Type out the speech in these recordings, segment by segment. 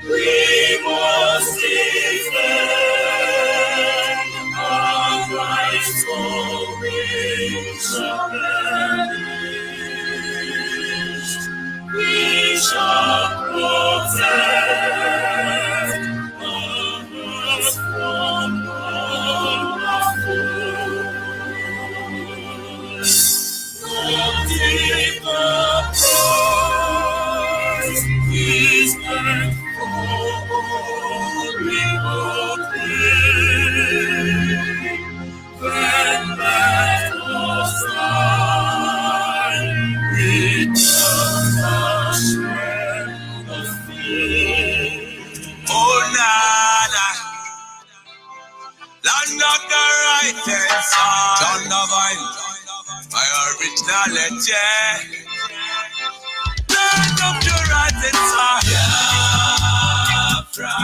We must defend our rights, for we shall perish. We shall protect us from all our foes. Not the price is meant for we will pay. When that was time, return our share of faith. Oh, Nana, land of the right hand side, John Divine, my original legend. Land of the right hand side, Biafra,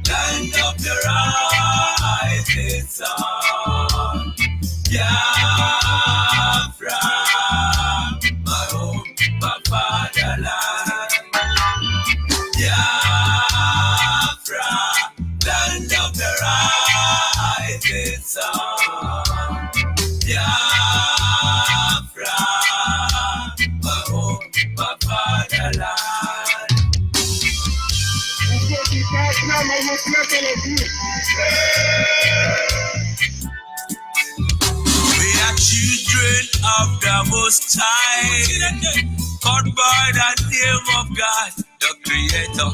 land of the right hand side, Biafra, my home, my fatherland, Biafra, land of the rising sun, Biafra, my home, my fatherland. We are children of the Most High, called by the name of God, the Creator.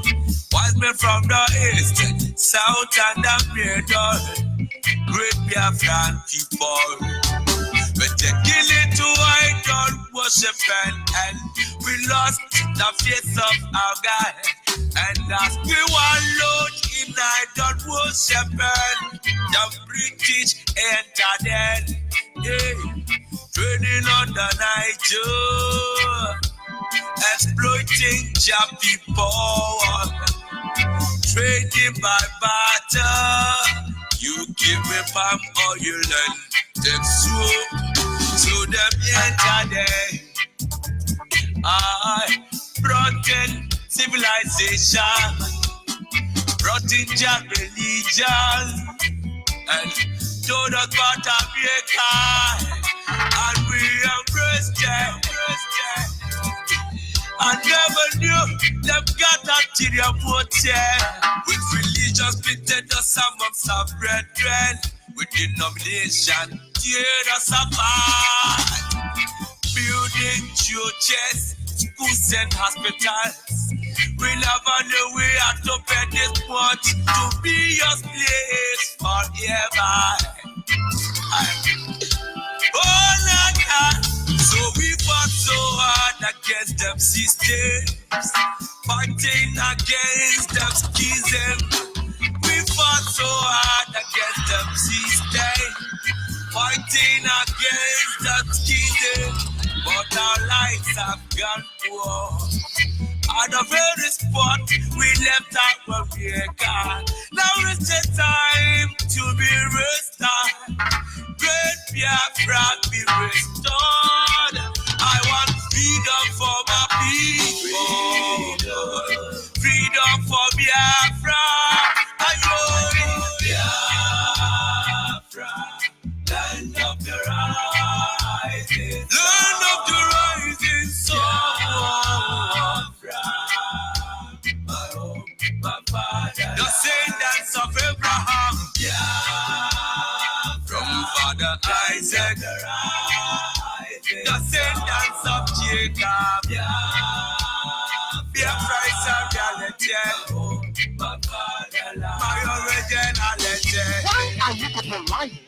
Wise men from the east, south, and the middle, great Biafran people. We're taking it to idol worship and we lost the face of our God. And as we were load in idol worship, the British entered in, trading on the Niger, exploiting their people, trading by barter. You give me palm oil and take soup, so them enter there. I brought in civilization, brought in their religion, and told us about America, and we embraced them. I never knew them got ulterior motive. With religion splitted us amongst our brethren, with denomination tear us apart. Building churches, schools and hospitals. We never knew we had to pay this much to be your slaves forever. Oh, Nana. So we fought so hard against them systems, fighting against them schism. We fought so hard against them systems, fighting against them schism. But our lives have gone poor. At the very spot we left our Maker. Now is the time to be restored. Great Biafra be restored. I want freedom for my people. Freedom for Biafra. Biafra, land of the rising sun. Land of the rising sun. The descendants of Abraham, from Father Isaac, the descendants of Jacob, Biafra is a reality, my original legend. Why are you people lying?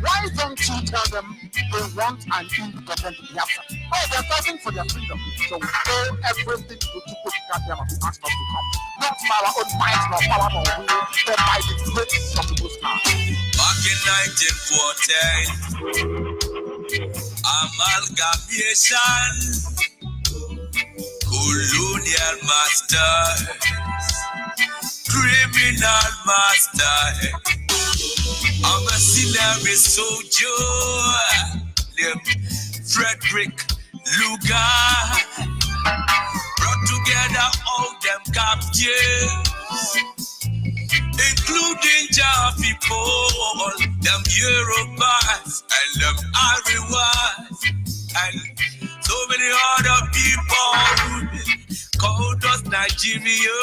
Why don't you tell them they want an independent Biafra? Oh, they're fighting for their freedom. So we owe everything to put Biafra to ask us to come. Not by our own might, nor power, nor will, but by the grace of the Most High. Back in 1914, amalgamation, colonial masters, criminal masters. I'm a mercenary soldier named Frederick Lugar. Brought together all them captives including Java people, them Yorubas and them Ariwas, and so many other people called us Nigeria,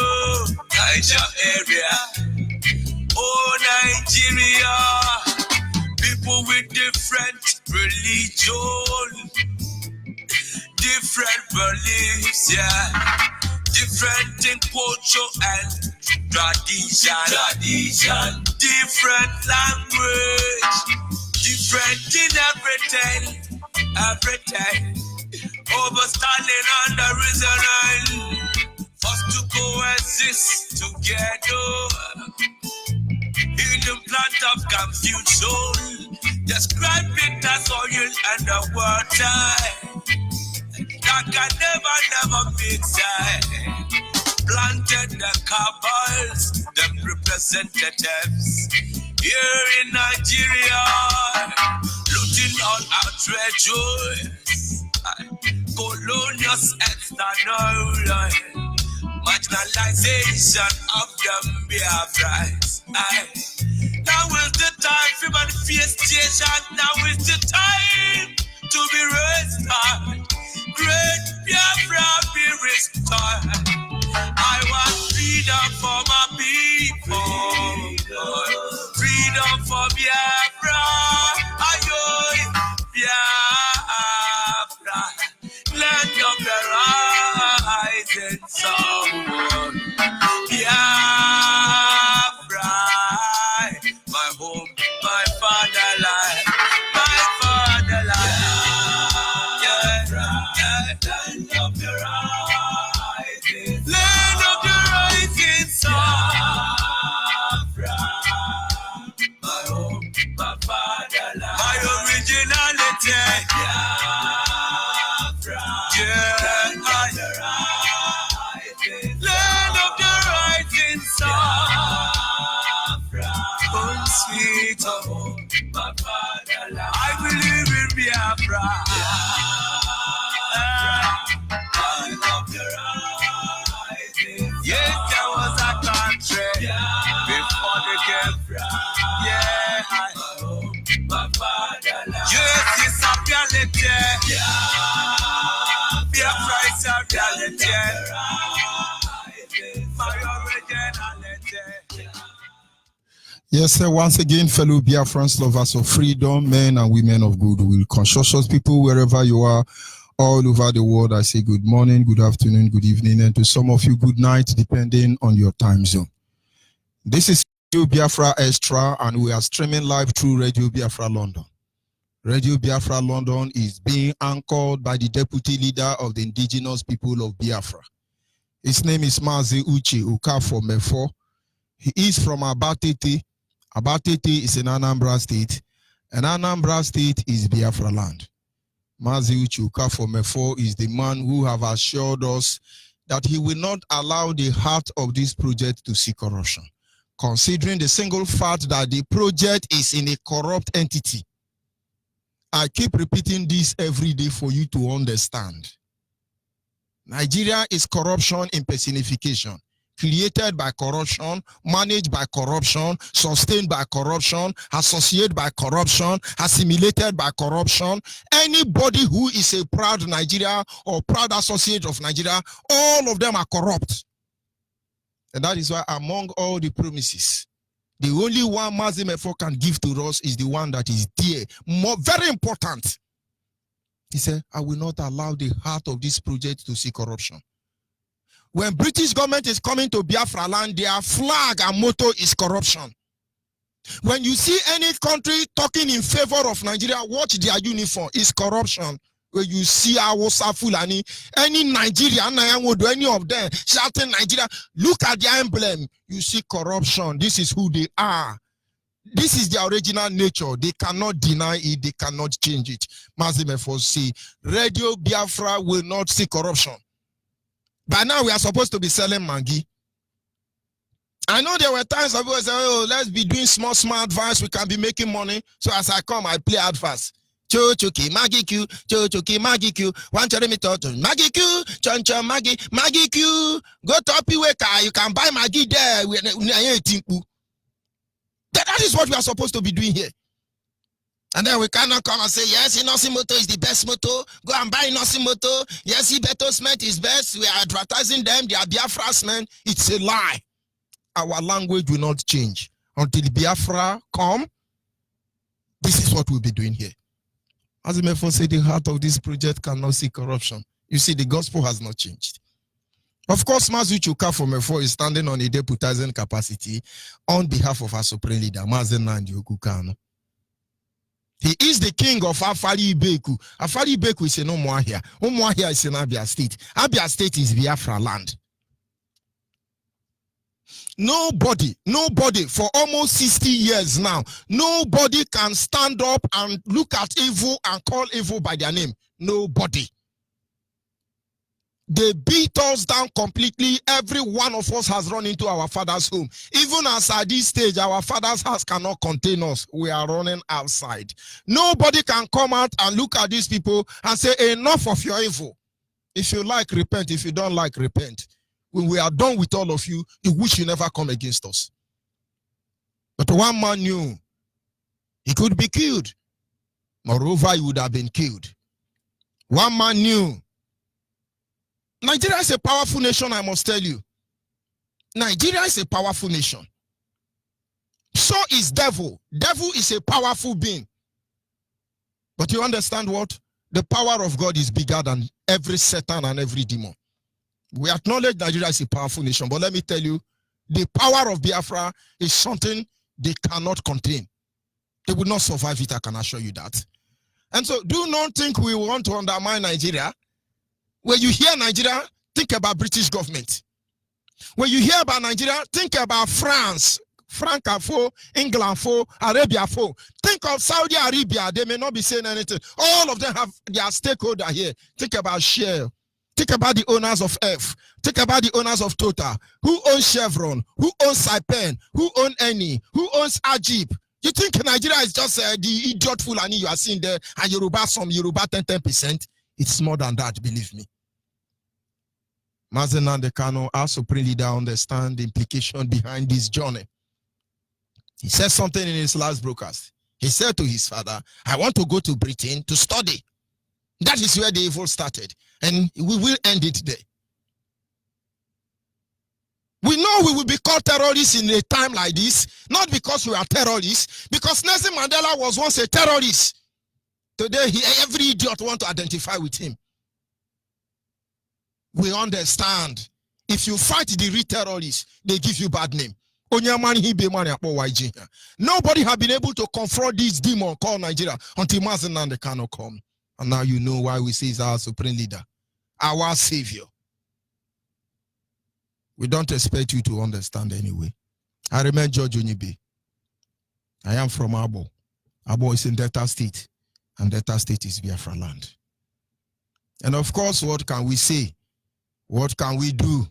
Niger area. Oh, Nigeria, people with different religion, different beliefs, yeah. Different in culture and tradition, different language, different in everything. Overstanding on the reason for us to coexist together in the plant of confusion. Describe it as oil and the water that can never mix. Planted the cabals, them representatives here in Nigeria, looting all our treasures, colonial external marginalization of them Biafrans. Now is the time for manifestation. Now is the time to be restored. Great Biafra be restored. I want freedom for my people. Freedom for Biafra. Ayoy, Biafra. Land of the rising sun. Biafra. My home, my fatherland. My fatherland. Land of the rising sun. Land of the rising sun. My home, my fatherland. My originality. Land of the rising sun. Sweet home, my fatherland. I believe in Biafra. I love the rising. Yes, there was a country before the game. Yeah, my home, my fatherland. Yes, it's a reality. Biafra is a reality. My originality. Yes, sir. Once again, fellow Biafrans, lovers of freedom, men and women of goodwill, conscientious people, wherever you are, all over the world, I say good morning, good afternoon, good evening, and to some of you, good night, depending on your time zone. This is Radio Biafra Extra, and we are streaming live through Radio Biafra London. Radio Biafra London is being anchored by the deputy leader of the indigenous people of Biafra. His name is Mazi Uche Ukafo Mefo. He is from Abatete. Abatete is in Anambra State, and Anambra State is Biafra land. Mazi Uche Ukafo Mefo is the man who have assured us that he will not allow the heart of this project to see corruption, considering the single fact that the project is in a corrupt entity. I keep repeating this every day for you to understand. Nigeria is corruption in personification, created by corruption, managed by corruption, sustained by corruption, associated by corruption, assimilated by corruption. Anybody who is a proud Nigeria or proud associate of Nigeria, all of them are corrupt. And that is why among all the promises, the only one Mazi Mefo can give to us is the one that is dear, very important. He said, I will not allow the heart of this project to see corruption. When British government is coming to Biafra land, their flag and motto is corruption. When you see any country talking in favor of Nigeria, watch their uniform, is corruption. When you see Awusa Fulani, any Nigerian, any of them shouting Nigeria, look at their emblem, you see corruption. This is who they are. This is their original nature. They cannot deny it. They cannot change it. Mazi Mefo say, Radio Biafra will not see corruption. By now, we are supposed to be selling Maggi. I know there were times people say, oh, let's be doing small advance. We can be making money. So as I come, I play advance. Chochoki Maggie Q, Chochoki Maggie Q, one Jeremy Toto, Maggie Q, Choncho Maggie Q, go to Opiweka, you can buy Maggie there. That is what we are supposed to be doing here. And then we cannot come and say, yes, Inosi Moto is the best moto. Go and buy Inosi Moto. Yes, Ibeto cement is best. We are advertising them. They are Biafra cement. It's a lie. Our language will not change. Until Biafra come, this is what we'll be doing here. As the Mepho said, the heart of this project cannot see corruption. You see, the gospel has not changed. Of course, Mazu Chuka from Mepho is standing on a deputizing capacity on behalf of our supreme leader, Mazen Nandi Okukano. He is the king of Afari Ibeku. Afari Ibeku is in Umuahia. Umuahia is in Abia State. Abia State is Biafra land. Nobody for almost 60 years now, nobody can stand up and look at evil and call evil by their name. Nobody. They beat us down completely. Every one of us has run into our father's home. Even as at this stage, our father's house cannot contain us. We are running outside. Nobody can come out and look at these people and say, enough of your evil. If you like, repent. If you don't like, repent. When we are done with all of you, we wish you never come against us. But one man knew he could be killed. Moreover, he would have been killed. One man knew Nigeria is a powerful nation, I must tell you. Nigeria is a powerful nation. So is devil. Devil is a powerful being. But you understand what? The power of God is bigger than every Satan and every demon. We acknowledge Nigeria is a powerful nation, but let me tell you, the power of Biafra is something they cannot contain. They will not survive it, I can assure you that. And so do not think we want to undermine Nigeria. When you hear Nigeria, think about British government. When you hear about Nigeria, think about France, Francophone, England, Arabia. Think of Saudi Arabia. They may not be saying anything. All of them have their stakeholder here. Think about Shell. Think about the owners of F. Think about the owners of Total. Who owns Chevron? Who owns Saipem? Who owns Eni? Who owns Ajib? You think Nigeria is just the idiot Fulani you are seeing there, and Yoruba, some Yoruba 10%? It's more than that, believe me. Mazen Nnamdi Kanu, our supreme leader, understand the implication behind this journey. He said something in his last broadcast. He said to his father, I want to go to Britain to study. That is where the evil started. And we will end it there. We know we will be called terrorists in a time like this, not because we are terrorists, because Nelson Mandela was once a terrorist. Today, every idiot wants to identify with him. We understand. If you fight the real terrorists, they give you bad name. Nobody has been able to confront this demon called Nigeria until Mazen Nnamdi Kanu come. And now you know why we say he's our supreme leader, our savior. We don't expect you to understand anyway. I remember George Onyibe. I am from Abo. Abo is in Delta State. And Delta State is Biafra land. And of course, what can we say? What can we do?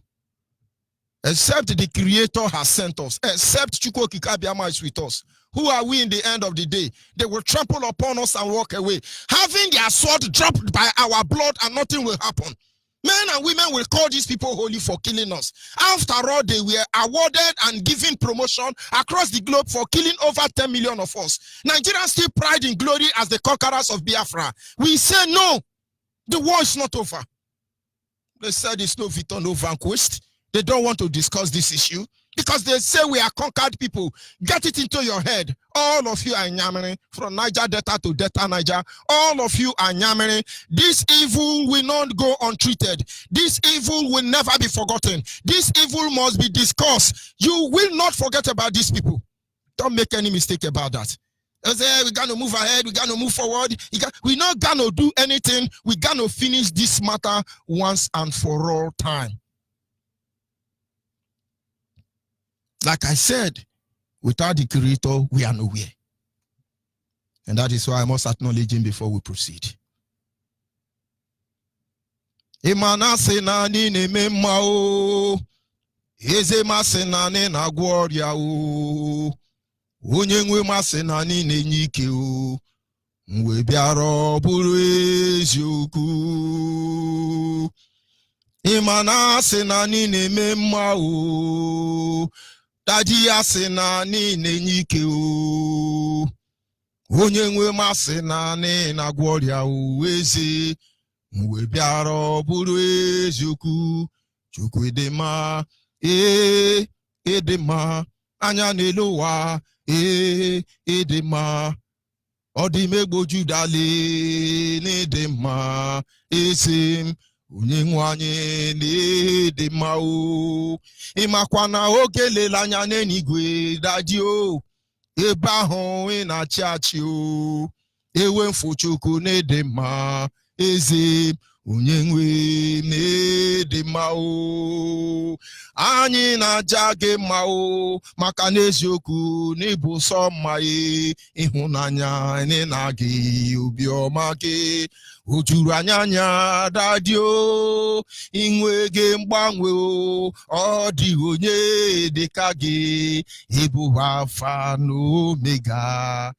Except the Creator has sent us. Except Chukwu Okike Abiama is with us. Who are we in the end of the day? They will trample upon us and walk away. Having their sword dropped by our blood and nothing will happen. Men and women will call these people holy for killing us. After all, they were awarded and given promotion across the globe for killing over 10 million of us. Nigerians still pride in glory as the conquerors of Biafra. We say no, the war is not over. They said it's no victor, no vanquished. They don't want to discuss this issue because they say we are conquered people. Get it into your head. All of you are Nyamere, from Niger Delta to Delta Niger. All of you are Nyamere. This evil will not go untreated. This evil will never be forgotten. This evil must be discussed. You will not forget about these people. Don't make any mistake about that. They say we're going to move ahead, we're going to move forward. We're not going to do anything. We're going to finish this matter once and for all time. Like I said, without the Creator, we are nowhere. And that is why I must acknowledge him before we proceed. Imana senani nemema o, ezema senani na gloria o, onye nwe ma senani nenyike o, we biara buru eziokwu imana sina ni na-eme mma o daji ya sina ni na-enye ike o onye nwe masị na ni na-agwọ ọrịa o eze we biara buru eziokwu chukwu edema edema anya n'elu ụwa edema ọdịmegbo judale n'edema eze m onye nwe anyị n'edema o ịmakwa na oge lele anya n'eluigwe daji o ebe ahụ ị na-achị achị o ewe mfu chukwu n'edema eze onye nwe n'edema o anyị na-aja gị mma o maka n'eziokwu n'ịbụ sọ mma ịhụnanya anyị na gị obiọma gị o juru anya dadi o inwe gị mgbanwe o ọ dịghị onye dịka gị ịbụ Alfa na Omega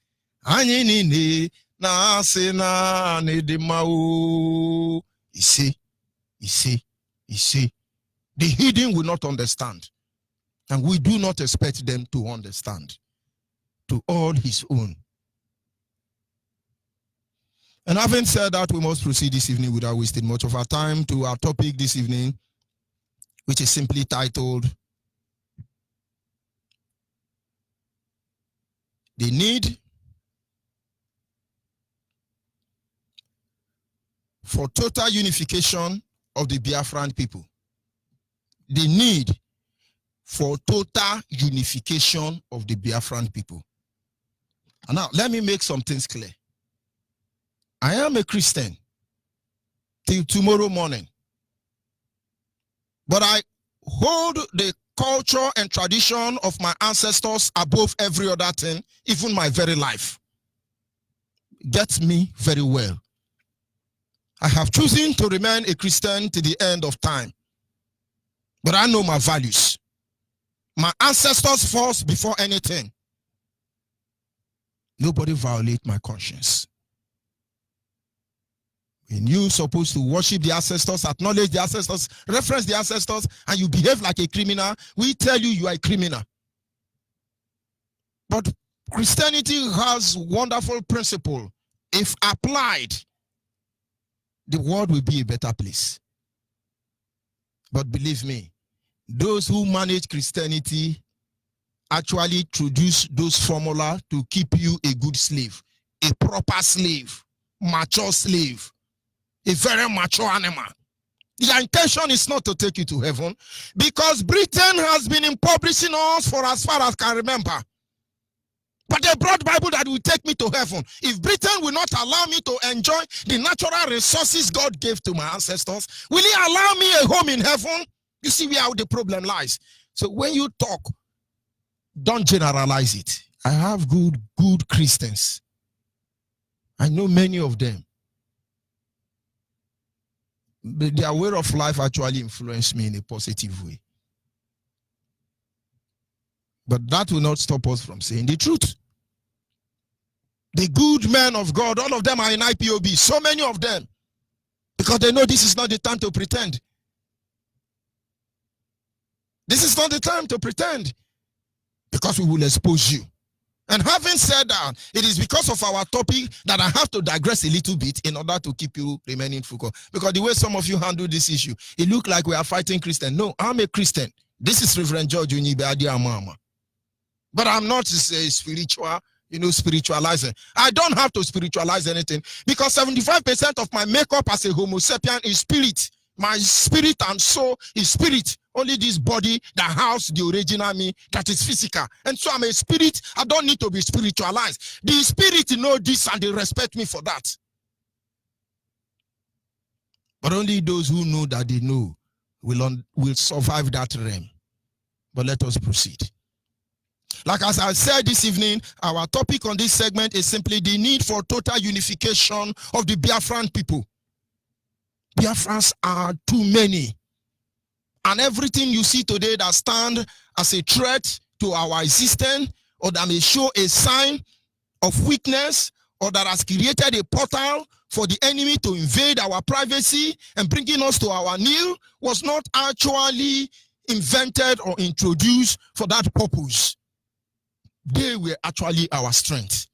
anyị niile na-asị na n'edema o ise. The hidden will not understand, and we do not expect them to understand. To all his own. And having said that, we must proceed this evening without wasting much of our time to our topic this evening, which is simply titled The Need for Total Unification of the Biafran people. The need for total unification of the Biafran people. And now, let me make some things clear. I am a Christian till tomorrow morning. But I hold the culture and tradition of my ancestors above every other thing, even my very life. Get me very well. I have chosen to remain a Christian to the end of time. But I know my values. My ancestors first before anything. Nobody violate my conscience. When you're supposed to worship the ancestors, acknowledge the ancestors, reference the ancestors, and you behave like a criminal, we tell you you are a criminal. But Christianity has wonderful principle. If applied, the world will be a better place. But believe me, those who manage Christianity actually introduce those formula to keep you a good slave, a proper slave, mature slave, a very mature animal. The intention is not to take you to heaven, because Britain has been impoverishing us for as far as I can remember. But they brought Bible that will take me to heaven. If Britain will not allow me to enjoy the natural resources God gave to my ancestors, will he allow me a home in heaven? You see where the problem lies. So when you talk, don't generalize it. I have good Christians. I know many of them. But their way of life actually influenced me in a positive way. But that will not stop us from saying the truth. The good men of God, all of them are in IPOB, so many of them, because they know this is not the time to pretend. This is not the time to pretend, because we will expose you. And having said that, it is because of our topic that I have to digress a little bit in order to keep you remaining focused. Because the way some of you handle this issue, it looks like we are fighting Christians. No, I'm a Christian. This is Reverend George Onyibe Adiamama. But I'm not a spiritual, spiritualizing. I don't have to spiritualize anything, because 75% of my makeup as a Homo sapien is spirit. My spirit and soul is spirit. Only this body that houses the original me, that is physical. And so I'm a spirit. I don't need to be spiritualized. The spirit know this and they respect me for that. But only those who know that they know will survive that realm. But let us proceed. Like as I said this evening, our topic on this segment is simply the need for total unification of the Biafran people. Biafrans are too many. And everything you see today that stand as a threat to our existence, or that may show a sign of weakness or that has created a portal for the enemy to invade our privacy and bringing us to our kneel was not actually invented or introduced for that purpose. They were actually our strength.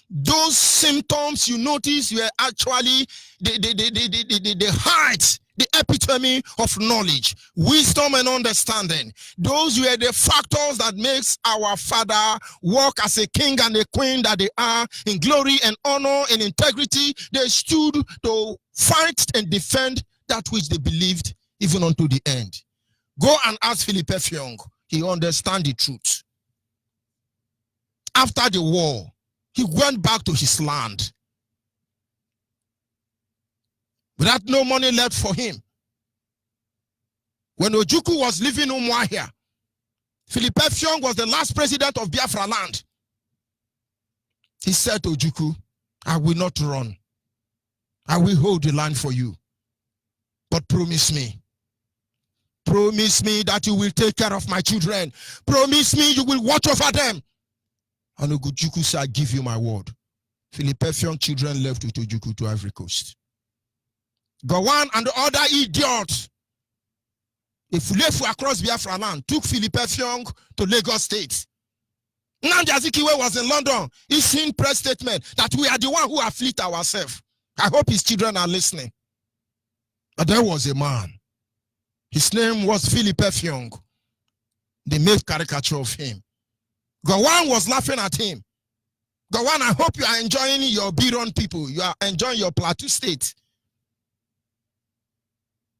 Those symptoms you notice were actually the height, the epitome of knowledge, wisdom, and understanding. Those were the factors that makes our Father walk as a king and a queen that they are, in glory and honor and integrity. They stood to fight and defend that which they believed even unto the end. Go and ask Philip Effiong. He understands the truth. After the war, he went back to his land without no money left for him. When Ojukwu was leaving Umuahia, Philip Effiong was the last president of Biafra land. He said to Ojukwu, I will not run. I will hold the land for you. But promise me that you will take care of my children. Promise me you will watch over them. And Ojukwu said, I give you my word. Philip Effiong children left with Ojukwu to Ivory Coast. Gawan and the other idiots, if we left across Biafra land, took Philip Effiong to Lagos State. Nnamdi Azikiwe was in London. He seen press statement that we are the one who afflict ourselves. I hope his children are listening. But there was a man. His name was Philip Effiong. They made caricature of him. Gawan was laughing at him. Gawan, I hope you are enjoying your Biron people. You are enjoying your Plateau State.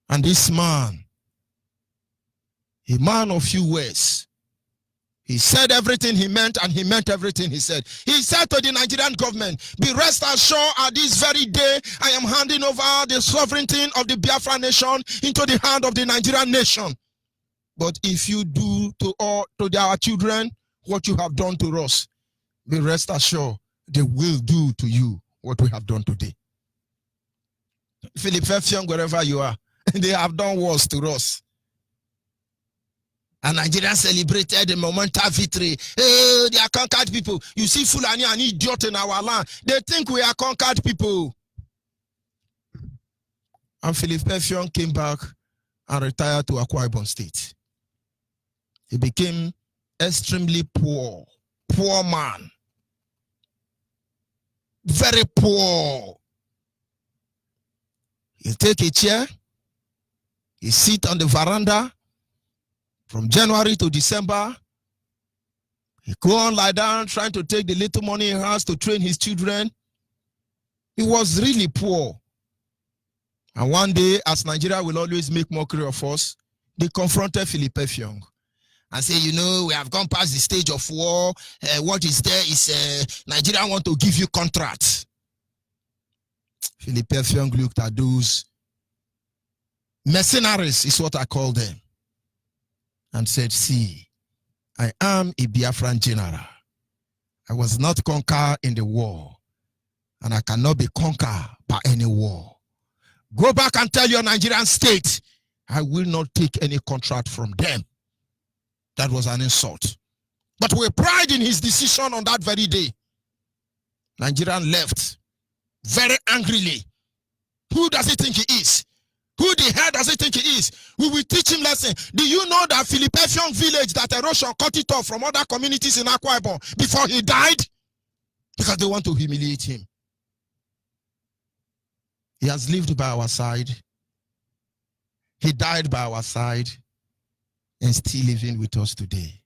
And this man, a man of few words, he said everything he meant and he meant everything he said. He said to the Nigerian government, be rest assured at this very day, I am handing over the sovereignty of the Biafra nation into the hand of the Nigerian nation. But if you do to our children what you have done to us, be rest assured they will do to you what we have done today. Philip Effiong, wherever you are, they have done worse to us. And Nigeria celebrated the momentous victory. Hey, they are conquered people. You see Fulani and idiot in our land. They think we are conquered people. And Philip Effiong came back and retired to Akwa Ibom State. He became extremely poor man. Very poor. He take a chair, he sit on the veranda from January to December. He go on lie down trying to take the little money he has to train his children. He was really poor. And one day, as Nigeria will always make mockery of us, they confronted Philip Effiong and say, you know, we have gone past the stage of war. What is there is Nigeria want to give you contracts. Philip Effiong looked at those mercenaries, is what I call them, and said, see, I am a Biafran general. I was not conquered in the war, and I cannot be conquered by any war. Go back and tell your Nigerian state, I will not take any contract from them. That was an insult. But with pride in his decision on that very day, Nigerian left very angrily. Who does he think he is? Who the hell does he think he is? We will teach him lesson. Do you know that Philip Effiong village, that erosion cut it off from other communities in Akwa Ibom before he died? Because they want to humiliate him. He has lived by our side. He died by our side and still living with us today.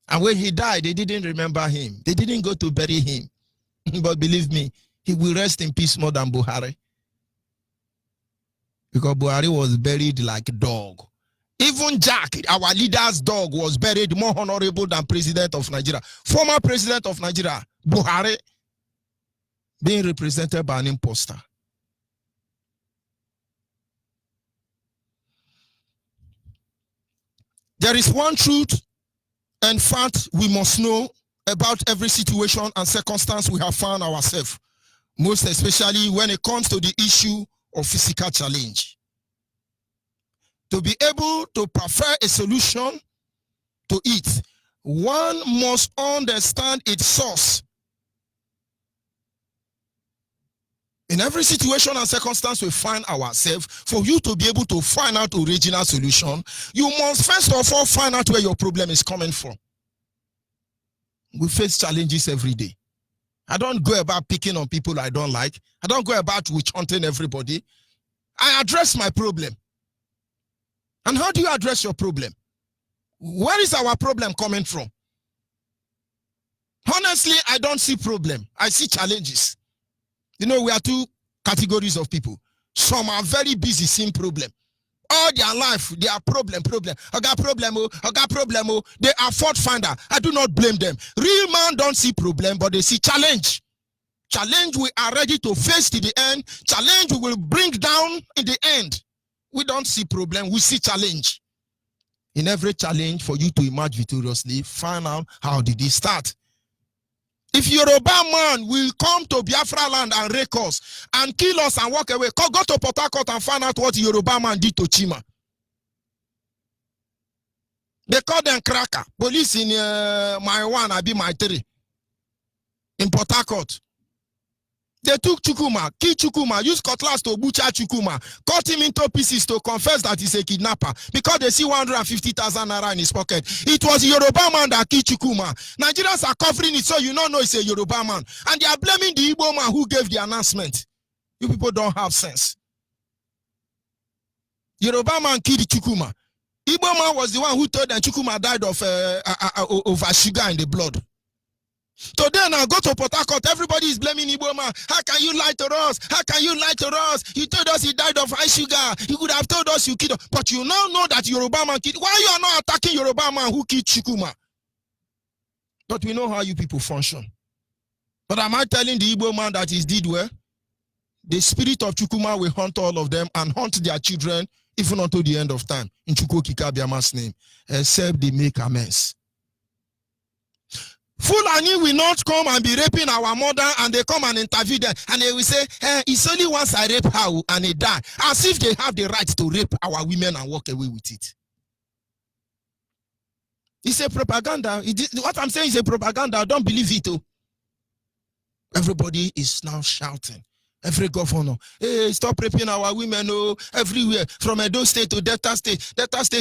And when he died, they didn't remember him. They didn't go to bury him. But believe me, he will rest in peace more than Buhari. Because Buhari was buried like a dog. Even Jack, our leader's dog, was buried more honorable than President of Nigeria. Former President of Nigeria, Buhari, being represented by an imposter. There is one truth and fact we must know about every situation and circumstance we have found ourselves, most especially when it comes to the issue of physical challenge. To be able to prefer a solution to it, one must understand its source. In every situation and circumstance we find ourselves, for you to be able to find out original solution, you must first of all find out where your problem is coming from. We face challenges every day. I don't go about picking on people I don't like. I don't go about witch hunting everybody. I address my problem. And how do you address your problem? Where is our problem coming from? Honestly, I don't see problem. I see challenges. You know, we are two categories of people. Some are very busy seeing problem. All their life, they are problem. I got problem. They are fault finder. I do not blame them. Real man don't see problem, but they see challenge. Challenge we are ready to face to the end. Challenge we will bring down in the end. We don't see problem, we see challenge. In every challenge, for you to emerge victoriously, find out how did it start. If Yoruba man will come to Biafra land and rape us and kill us and walk away, go to Port Harcourt and find out what Yoruba man did to Chima. They call them cracker. Police in my one, I be my three. In Port Harcourt. They took Chukuma, killed Chukuma, used cutlass to butcher Chukuma, cut him into pieces to confess that he's a kidnapper because they see 150,000 naira in his pocket. It was a Yoruba man that killed Chukuma. Nigerians are covering it so you don't know it's a Yoruba man. And they are blaming the Igbo man who gave the announcement. You people don't have sense. Yoruba man killed Chukuma. Igbo man was the one who told them Chukuma died of sugar in the blood. Today now go to Port Harcourt, everybody is blaming Igbo man. How can you lie to us? How can you lie to us? You told us he died of high sugar. You could have told us you killed him. But you now know that Yoruba man killed. Why you are not attacking Yoruba man who killed Chukuma? But we know how you people function. But am I telling the Igbo man that he did well? The spirit of Chukuma will haunt all of them and haunt their children even until the end of time. In Chukwokika Biama's name. Except they make amends. Fulani will not come and be raping our mother and they come and interview them and they will say, hey, it's only once I rape her and they die. As if they have the right to rape our women and walk away with it. It's a propaganda. What I'm saying is a propaganda. Don't believe it. Oh. Everybody is now shouting. Every governor, hey, stop raping our women, oh, everywhere, from Edo State to Delta State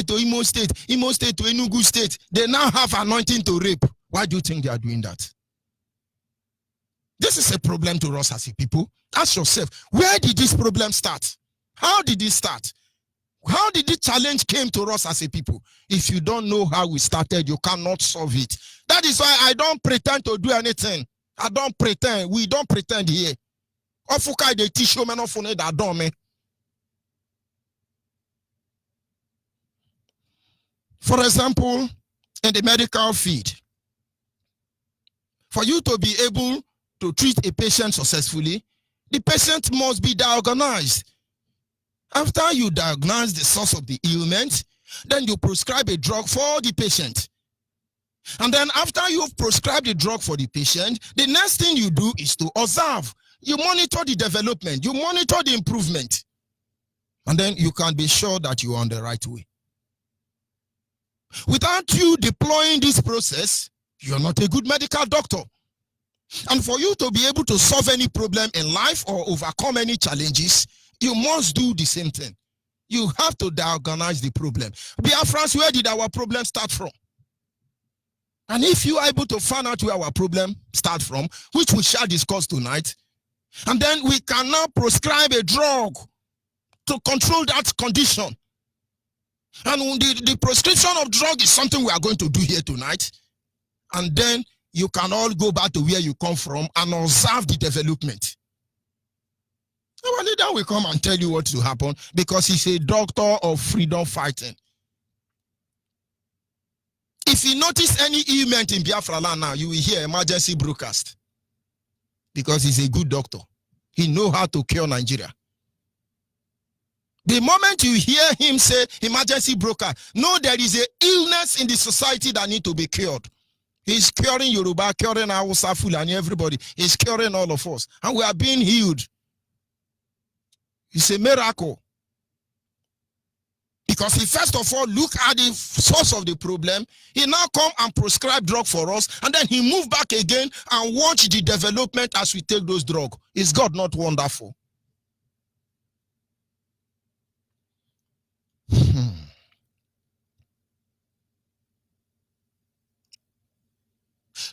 to Imo State to Enugu State. They now have anointing to rape. Why do you think they are doing that? This is a problem to us as a people. Ask yourself, where did this problem start? How did it start? How did this challenge came to us as a people? If you don't know how we started, you cannot solve it. That is why I don't pretend to do anything. I don't pretend. We don't pretend here. For example, in the medical field, for you to be able to treat a patient successfully, the patient must be diagnosed. After you diagnose the source of the ailment, then you prescribe a drug for the patient. And then after you've prescribed the drug for the patient, the next thing you do is to observe. You monitor the development, you monitor the improvement. And then you can be sure that you are on the right way. Without you deploying this process, you're not a good medical doctor. And for you to be able to solve any problem in life or overcome any challenges, you must do the same thing. You have to diagnose the problem. BIAFRANs, where did our problem start from? And if you are able to find out where our problem starts from, which we shall discuss tonight, and then we can now prescribe a drug to control that condition. And the prescription of drug is something we are going to do here tonight. And then you can all go back to where you come from and observe the development. Our leader will come and tell you what will happen because he's a doctor of freedom fighting. If you notice any ailment in Biafra land now, you will hear emergency broadcast because he's a good doctor. He knows how to cure Nigeria. The moment you hear him say emergency broadcast, know there is an illness in the society that needs to be cured. He's curing Yoruba, curing Hausa, Fulani, everybody. He's curing all of us. And we are being healed. It's a miracle. Because he first of all look at the source of the problem. He now come and prescribe drug for us. And then he move back again and watch the development as we take those drugs. Is God not wonderful?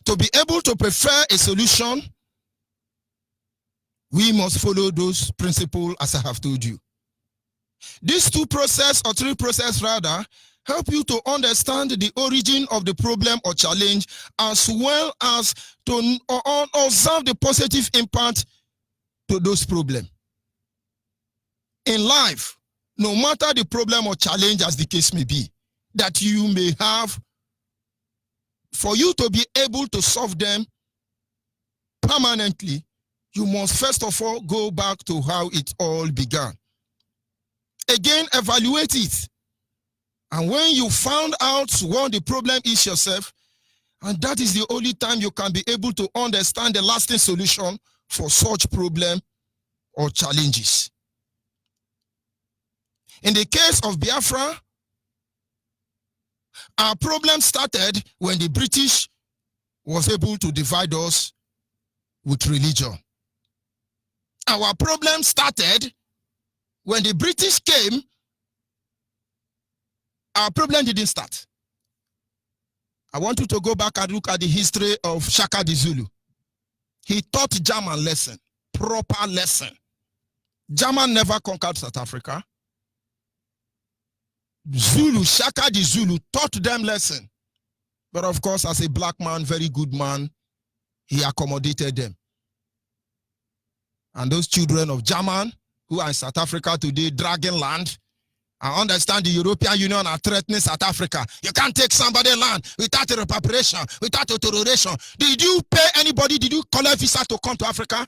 To be able to prefer a solution, we must follow those principles as I have told you. These three process rather, help you to understand the origin of the problem or challenge, as well as to observe the positive impact to those problems. In life, no matter the problem or challenge as the case may be, that you may have, for you to be able to solve them permanently, you must first of all go back to how it all began. Again, evaluate it. And when you found out what the problem is yourself, and that is the only time you can be able to understand the lasting solution for such problem or challenges. In the case of Biafra, our problem started when the British was able to divide us with religion. Our problem started when the British came. Our problem didn't start. I want you to go back and look at the history of Shaka the Zulu. He taught German lesson, proper lesson. German never conquered South Africa. Zulu, Shaka the Zulu, taught them lesson. But of course, as a black man, very good man, he accommodated them. And those children of German who are in South Africa today, dragging land, I understand the European Union are threatening South Africa. You can't take somebody's land without a repatriation, without authorization. Did you pay anybody? Did you collect visa to come to Africa?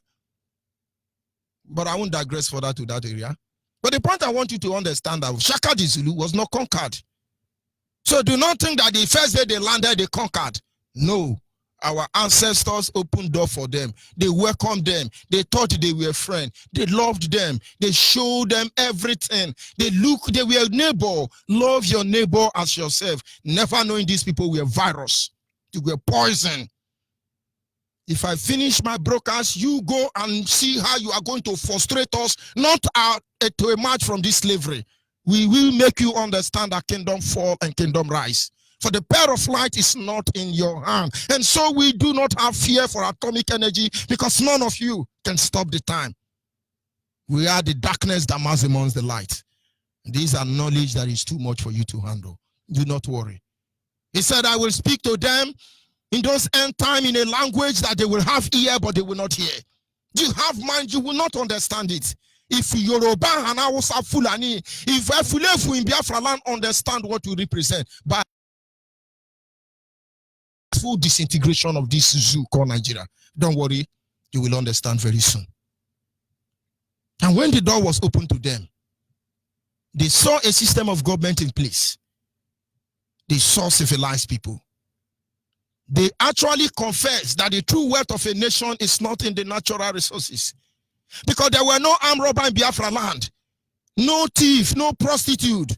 But I won't digress further to that area. But the point I want you to understand that Shaka the Zulu was not conquered. So do not think that the first day they landed, they conquered. No. Our ancestors opened door for them. They welcomed them. They thought they were friends. They loved them. They showed them everything. They were neighbor. Love your neighbor as yourself. Never knowing these people were virus. They were poison. If I finish my broadcast, you go and see how you are going to frustrate us, not to emerge from this slavery. We will make you understand that kingdom fall and kingdom rise. For the pair of light is not in your hand. And so we do not have fear for atomic energy, because none of you can stop the time. We are the darkness that moves amongst the light. These are knowledge that is too much for you to handle. Do not worry. He said, I will speak to them in those end time in a language that they will have ear, but they will not hear. You have mind, you will not understand it. If Yoruba and Hausa Fulani, if Efulefu in Biafra land understand what you represent, but full disintegration of this zoo called Nigeria, don't worry, you will understand very soon. And when the door was opened to them, they saw a system of government in place. They saw civilized people. They actually confessed that the true wealth of a nation is not in the natural resources. Because there were no armed robber in Biafra land, no thief, no prostitute.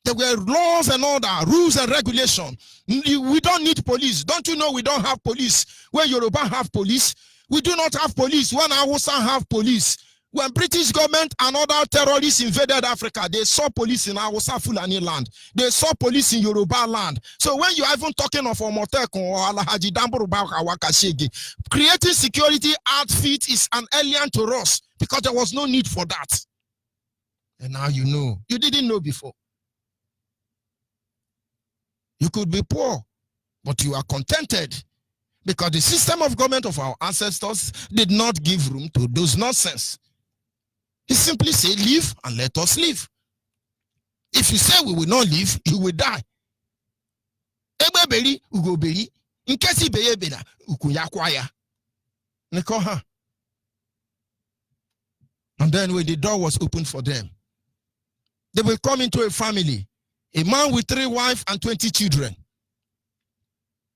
There were laws and order, rules and regulation. We don't need police. Don't you know we don't have police? When Yoruba have police, we do not have police. When Hausa have police. When British government and other terrorists invaded Africa, they saw police in Hausa Fulani land. They saw police in Yoruba land. So when you are even talking of Omotekun or Alhaji Damburuba Wakashege, creating security outfit is an alien to us, because there was no need for that. And now you know. You didn't know before. You could be poor, but you are contented, because the system of government of our ancestors did not give room to those nonsense. He simply said, live and let us live. If you say we will not live, you will die. And then when the door was opened for them, they will come into a family, a man with 3 wives and 20 children.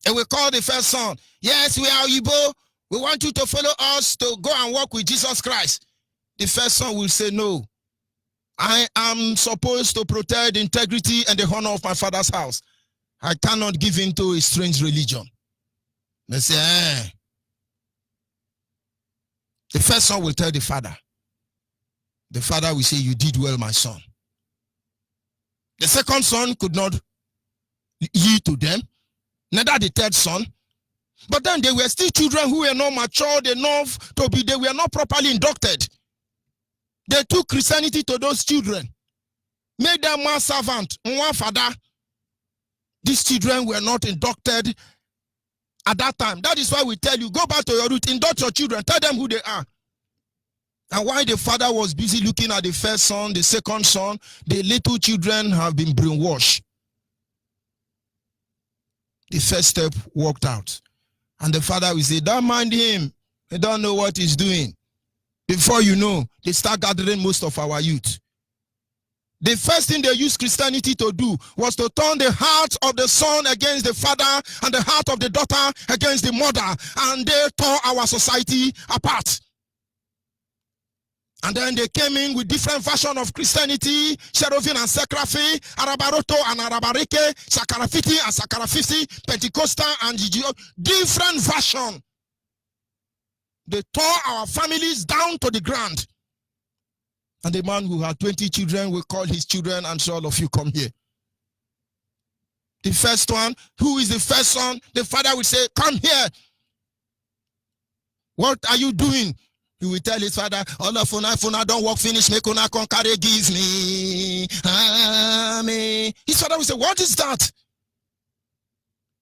And we call the first son, yes, we are Onyibe. We want you to follow us to go and walk with Jesus Christ. The first son will say, no, I am supposed to protect the integrity and the honor of my father's house. I cannot give in to a strange religion. They say, The first son will tell the father. The father will say, you did well, my son. The second son could not yield to them. Neither the third son. But then they were still children who were not matured enough to be, they were not properly inducted. They took Christianity to those children, made them one servant, one father. These children were not inducted at that time. That is why we tell you, go back to your root, induct your children, tell them who they are. And while the father was busy looking at the first son, the second son, the little children have been brainwashed. The first step worked out. And the father will say, don't mind him. He don't know what he's doing. Before you know, they start gathering most of our youth. The first thing they used Christianity to do was to turn the heart of the son against the father and the heart of the daughter against the mother. And they tore our society apart. And then they came in with different versions of Christianity, Cherubim and Sekrafi, Arabaroto and Arabareke, Sakarafiti and Sakarafisi, Pentecostal and different versions. They tore our families down to the ground. And the man who had 20 children will call his children and say, all of you come here. The first one, who is the first son? The father will say, come here. What are you doing? He will tell his father, all of una don't work finish, make una come carry give me. Amen. His father will say, what is that?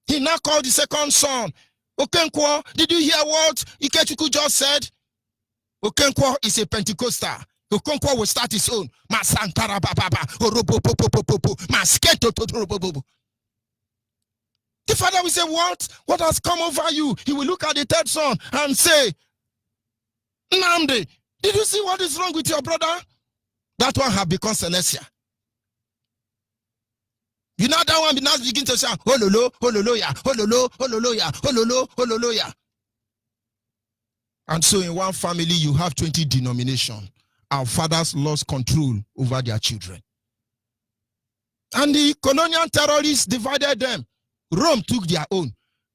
He now called the second son. Okenkwo, did you hear what Ikechuku just said? Okenkwo is a Pentecostal. Okenkwo will start his own. Masantara baba, oropopopopopo, masketo totoropopopo. The father will say, what? What has come over you? He will look at the third son and say, Nnamdi, did you see what is wrong with your brother? That one have become Celestia. You know that one now begin to shout, hololo, hololo ya, hololo, hololo ya, hololo, hololo ya. And so in one family you have 20 denominations. Our fathers lost control over their children. And the colonial terrorists divided them. Rome took their own.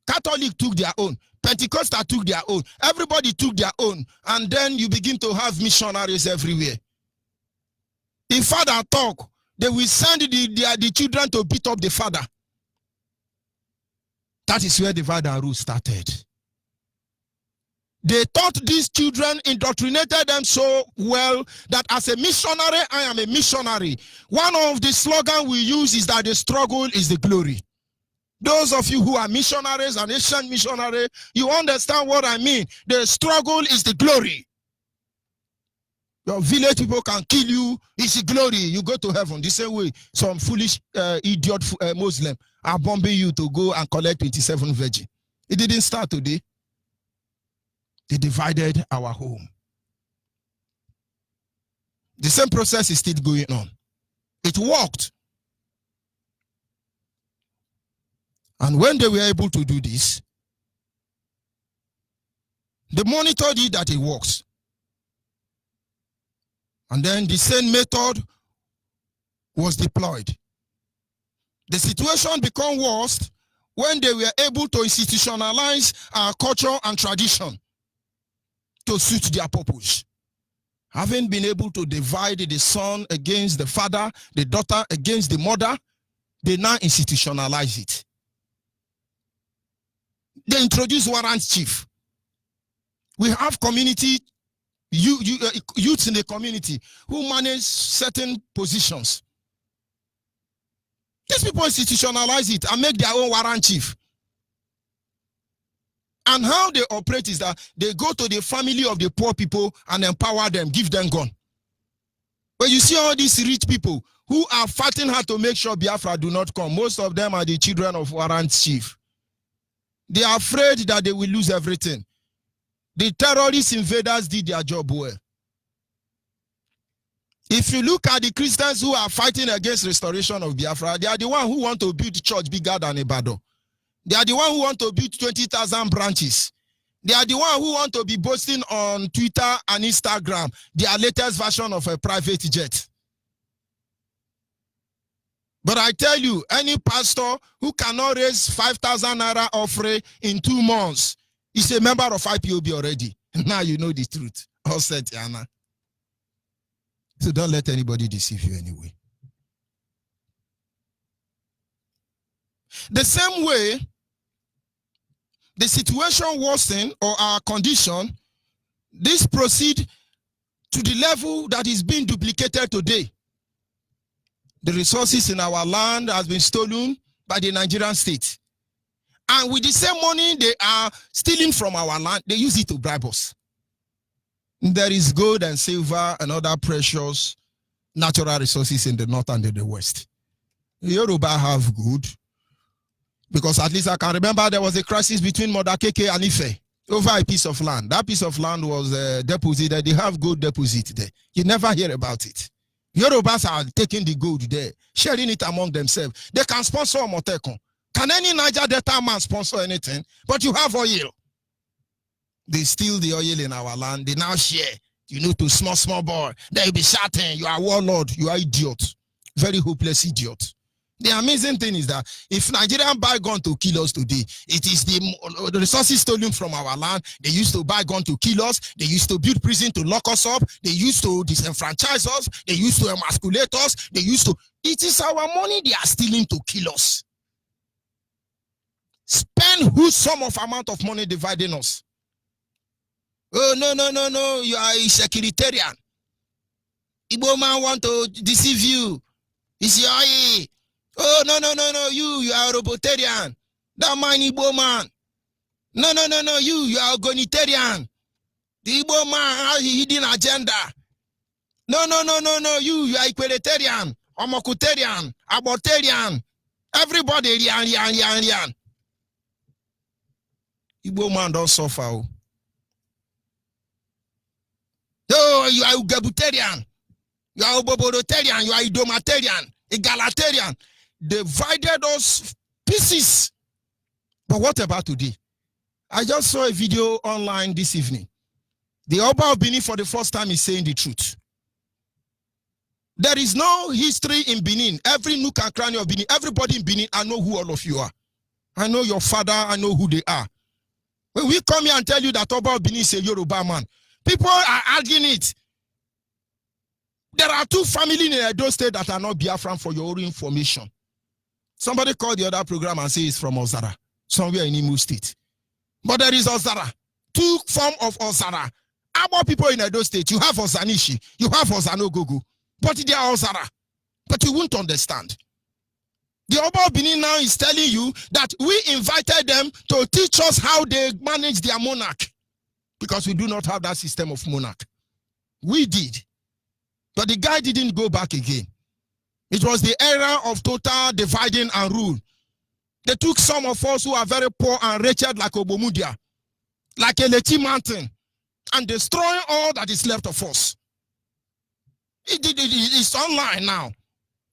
Catholic took their own. Pentecostal took their own. Everybody took their own. And then you begin to have missionaries everywhere. If father talk, they will send the children to beat up the father. That is where divide and rule started. They taught these children, indoctrinated them so well that as a missionary, I am a missionary. One of the slogans we use is that the struggle is the glory. Those of you who are missionaries and Asian missionaries, you understand what I mean. The struggle is the glory. Your village people can kill you, it's the glory. You go to heaven. The same way some foolish idiot Muslim are bombing you to go and collect 27 virgin. It didn't start today. They divided our home. The same process is still going on. It worked. And when they were able to do this, they monitored it that it works. And then the same method was deployed. The situation became worse when they were able to institutionalize our culture and tradition to suit their purpose. Having been able to divide the son against the father, the daughter against the mother, they now institutionalize it. They introduce warrant chief. We have community youths in the community who manage certain positions. These people institutionalize it and make their own warrant chief. And how they operate is that they go to the family of the poor people and empower them, give them gun. But you see all these rich people who are fighting hard to make sure Biafra do not come. Most of them are the children of warrant chief. They are afraid that they will lose everything. The terrorist invaders did their job well. If you look at the Christians who are fighting against restoration of Biafra, they are the ones who want to build church bigger than Ibadan. They are the ones who want to build 20,000 branches. They are the ones who want to be boasting on Twitter and Instagram their latest version of a private jet. But I tell you, any pastor who cannot raise 5,000 naira offering in 2 months is a member of IPOB already. Now you know the truth. All said, Yana. So don't let anybody deceive you anyway. The same way, the situation worsen or our condition, this proceed to the level that is being duplicated today. The resources in our land has been stolen by the Nigerian state. And with the same money they are stealing from our land, they use it to bribe us. There is gold and silver and other precious natural resources in the north and in the west. Yoruba have good, because at least I can remember there was a crisis between Modakeke and Ife over a piece of land. That piece of land was deposited. They have gold deposit there. You never hear about it. Yorubas are taking the gold there, sharing it among themselves. They can sponsor Motekon. Can any Niger Delta man sponsor anything? But you have oil. They steal the oil in our land. They now share. You know, to small boy. They will be shouting, you are warlord, you are idiot. Very hopeless idiot. The amazing thing is that if Nigerians buy gun to kill us today, it is the resources stolen from our land. They used to buy gun to kill us. They used to build prison to lock us up. They used to disenfranchise us. They used to emasculate us. They used to. It is our money they are stealing to kill us. Spend whose sum of amount of money dividing us. Oh, no, you are a securitarian. Igbo man want to deceive you. It's your oh, no, you are a robotarian. That man Igbo man. No, you are a gonitarian. The Igbo man has a hidden agenda. No, you are equalitarian, homocutarian, abortarian. Everybody, rian. Igbo man don't suffer. Oh, you are a Gabutarian. You are a Boborotarian. You are a Domatarian, egalitarian. Divided us pieces. But what about today? I just saw a video online this evening. The Oba of Benin for the first time is saying the truth. There is no history in Benin. Every nook and cranny of Benin, everybody in Benin, I know who all of you are. I know your father, I know who they are. When we come here and tell you that Oba of Benin is a Yoruba man, people are arguing it. There are two families in Edo State that are not Biafran, for your own information. Somebody called the other program and said it's from Ozara, somewhere in Imo State. But there is Ozara, two forms of Ozara. About people in Edo State, you have Ozanishi, you have Ozanogogo, but they are Ozara. But you won't understand. The Oba of Benin now is telling you that we invited them to teach us how they manage their monarch, because we do not have that system of monarch. We did. But the guy didn't go back again. It was the era of total dividing and rule. They took some of us who are very poor and wretched like Obomudia, like Eleti Mountain, and destroying all that is left of us. It's online now.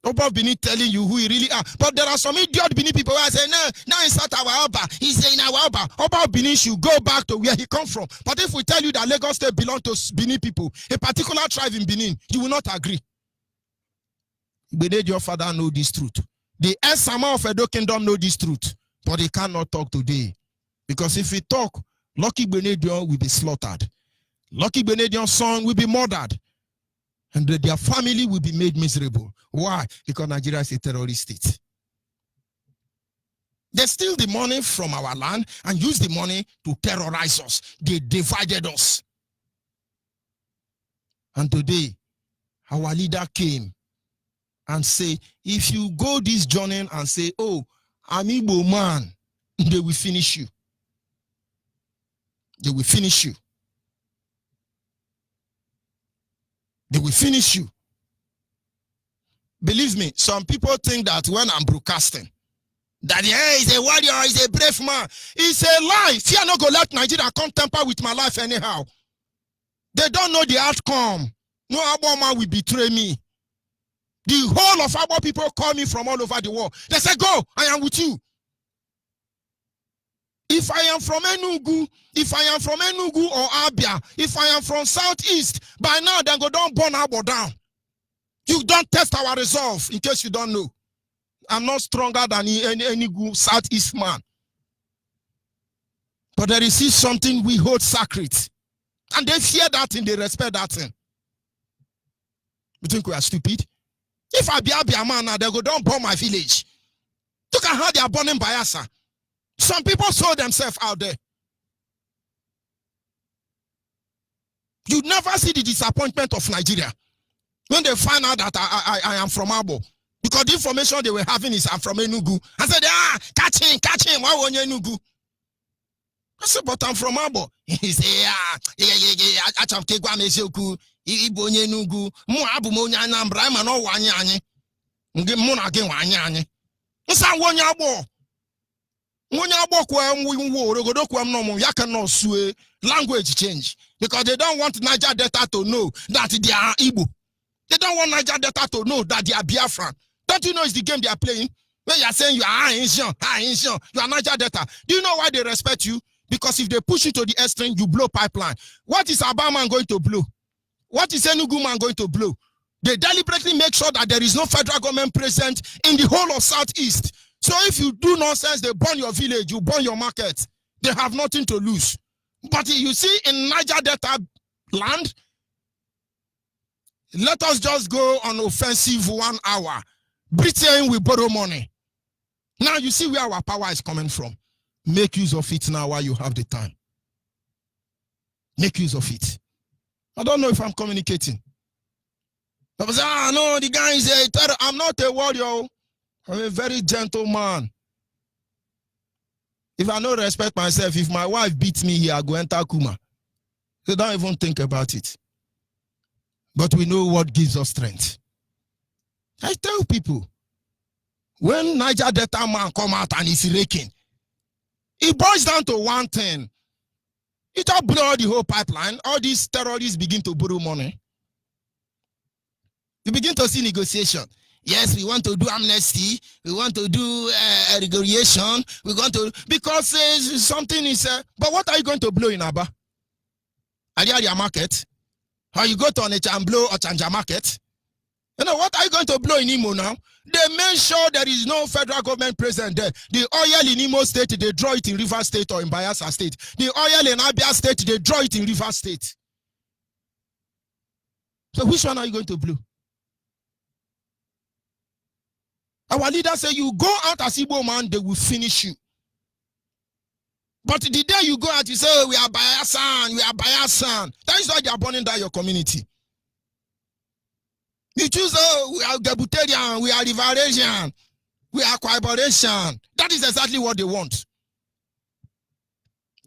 Oba Benin telling you who he really are. But there are some idiot Benin people who are saying, no, now it's not our Oba. He's saying our Oba. Oba Benin should go back to where he come from. But if we tell you that Lagos State belongs to Benin people, a particular tribe in Benin, you will not agree. But did your father know this truth? The Esama of Edo Kingdom know this truth. But they cannot talk today. Because if we talk, Lucky Benedion will be slaughtered. Lucky Benedion's son will be murdered. And their family will be made miserable. Why? Because Nigeria is a terrorist state. They steal the money from our land and use the money to terrorize us. They divided us. And today, our leader came and said, if you go this journey and say, oh, I'm Igbo man, they will finish you. They will finish you. They will finish you. Believe me, some people think that when I'm broadcasting, that he's a warrior, he's a brave man. It's a lie. Fear not go let Nigeria come temper with my life anyhow. They don't know the outcome. No Igbo man will betray me. The whole of Igbo people call me from all over the world. They say, go, I am with you. If I am from Enugu, or Abia, if I am from Southeast, by now then go down, burn Igbo down. You don't test our resolve, in case you don't know. I'm not stronger than any good Southeast man. But there is something we hold sacred. And they fear that thing, they respect that thing. You think we are stupid? If I be a man now, they go down burn my village. Look at how they are burning Bayelsa. Some people sold themselves out there. You never see the disappointment of Nigeria when they find out that I am from Abo. Because the information they were having is I'm from Enugu. I said, catch him, why won't you Enugu? I said, but I'm from Abo. He said, language change because they don't want Niger Delta to know that they are Igbo. They don't want Niger Delta to know that they are Biafran. Don't you know it's the game they are playing? When you are saying you are you are Niger Delta. Do you know why they respect you? Because if they push you to the extreme, you blow pipeline. What is Abaman going to blow? What is Enugu man going to blow? They deliberately make sure that there is no federal government present in the whole of Southeast. So if you do nonsense, they burn your village, you burn your market. They have nothing to lose. But you see, in Niger Delta land, let us just go on offensive 1 hour. Britain will borrow money. Now you see where our power is coming from. Make use of it now while you have the time. Make use of it. I don't know if I'm communicating. I say, no, the guy is a terror. I'm not a warrior. I'm a very gentle man. If I don't respect myself, if my wife beats me here, I go enter Kuma. So don't even think about it. But we know what gives us strength. I tell people, when Niger Delta man come out and is raking, it boils down to one thing. It just blow the whole pipeline. All these terrorists begin to borrow money. You begin to see negotiation. Yes, we want to do amnesty. We want to do regulation. We want to, because something is, but what are you going to blow in Aba? Ariaria market? Or you go to Onitsha and blow Ochanja market? You know, what are you going to blow in Imo now? They make sure there is no federal government present there. The oil in Imo State, they draw it in River State or in Bayelsa State. The oil in Abia State, they draw it in River State. So which one are you going to blow? Our leaders say you go out as Igbo man, they will finish you. But the day you go out, you say, oh, we are Biafran, we are Biafran. That is why they are burning down your community. You choose, oh, we are Gabutarian, we are Rivarasian, we are Quaiborian. That is exactly what they want.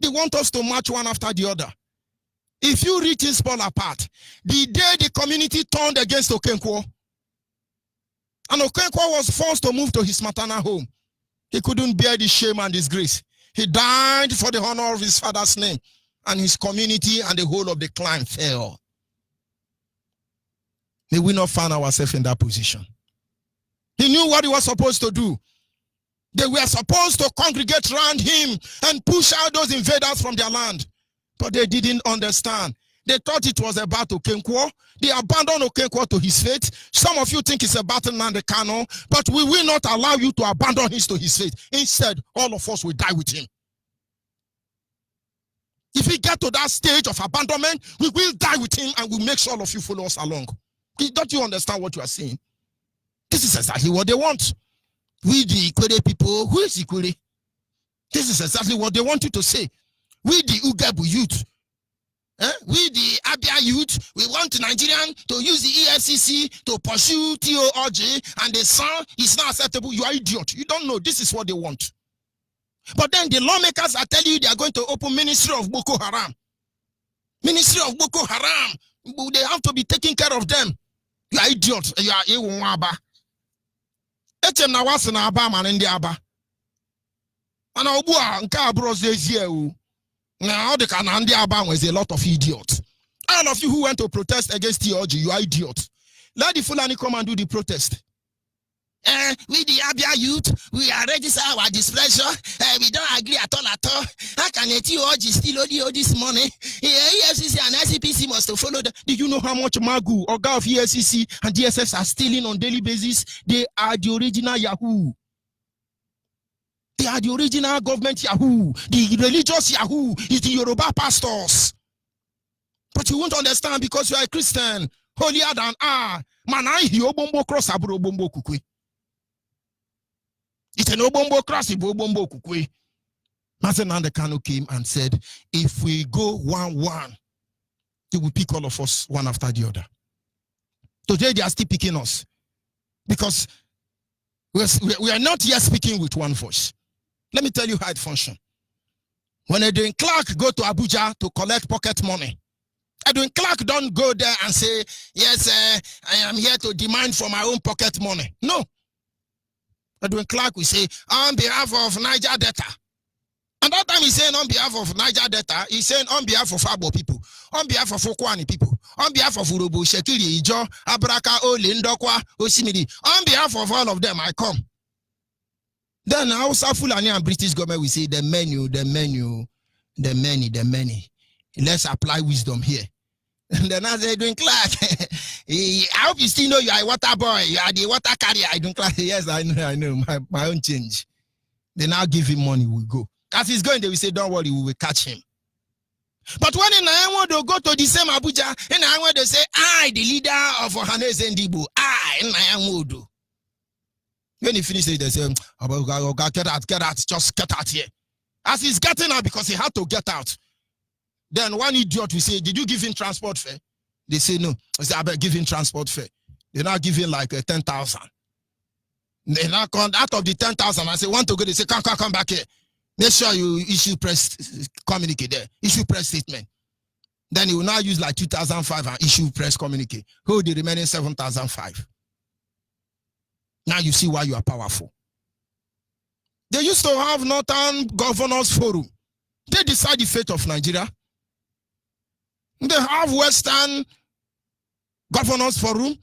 They want us to march one after the other. If you reach this fall apart, the day the community turned against Okenkwo, and Okenkwo was forced to move to his maternal home, he couldn't bear the shame and disgrace. He died for the honor of his father's name, and his community and the whole of the clan fell. May we not find ourselves in that position. He knew what he was supposed to do. They were supposed to congregate around him and push out those invaders from their land. But they didn't understand. They thought it was about Okenkwo. They abandoned Okenkwo to his fate. Some of you think it's about Nnamdi Kanu, but we will not allow you to abandon him to his fate. Instead, all of us will die with him. If we get to that stage of abandonment, we will die with him and we'll make sure all of you follow us along. Don't you understand what you are saying? This is exactly what they want. We the Ikwere people, who is Ikwere? This is exactly what they want you to say. We the Ugabu youth, we the Abia youth, we want Nigerian to use the EFCC to pursue TORJ, and the son is not acceptable. You are idiot. You don't know. This is what they want. But then the lawmakers are telling you they are going to open Ministry of Boko Haram. Ministry of Boko Haram. They have to be taking care of them. You are idiot. You are Ewaba. Echem na wasi na aba man ndi aba. Ana obu a nke abro zezie o. Na all the kana ndi aba was a lot of idiots. All of you who went to protest against TOG, you are idiots. Let the Fulani come and do the protest. We the Abia youth, we are registered our displeasure. We don't agree at all. How can a TOG still owe this money? EFCC and ICPC must follow the. Do you know how much Magu, Oga of EFCC and DSS are stealing on daily basis? They are the original Yahoo. They are the original government Yahoo. The religious Yahoo is the Yoruba pastors. But you won't understand because you are a Christian. Holier than Manai Yobombo cross Aburo Bombo Kukui. It's an Obombo cross Ibombo Kukui. Master Nnamdi Kanu came and said, if we go 1-1, they will pick all of us one after the other. Today, they are still picking us because we are not yet speaking with one voice. Let me tell you how it functions. When Edwin Clark go to Abuja to collect pocket money, Edwin Clark don't go there and say, yes, I am here to demand for my own pocket money. No. Edwin Clark will say, on behalf of Niger Delta. And that time he's saying on behalf of Niger Delta, he's saying on behalf of Abo people, on behalf of Okwani people, on behalf of Urobo, Shekiri, Ijo, Abraka, Olindokwa, Osimiri, on behalf of all of them, I come. Then Hausa, Fulani and British government will say the menu, the many. Let's apply wisdom here. And then I say, Edwin Clark, I hope you still know you are a water boy, you are the water carrier. Edwin Clark, yes, I know, my own change. They now give him money, we go. As he's going, they will say, don't worry, we will catch him. But when in Naiwan they go to the same Abuja, in Naiwan they say, I, the leader of Ohanes Ndibo, I, in Naiwan do. When he finishes, they say, get out, just get out here. As he's getting out because he had to get out. Then one idiot will say, did you give him transport fare? They say, no. I say, I better give him transport fare. They're not giving like 10,000. They now come out of the 10,000. I say, want to go? They say, come back here. Make sure you issue press communique there. Issue press statement. Then he will now use like 2,005 and issue press communique. Hold the remaining 7,005. Now you see why you are powerful. They used to have Northern Governors Forum. They decide the fate of Nigeria. They have Western Governors Forum.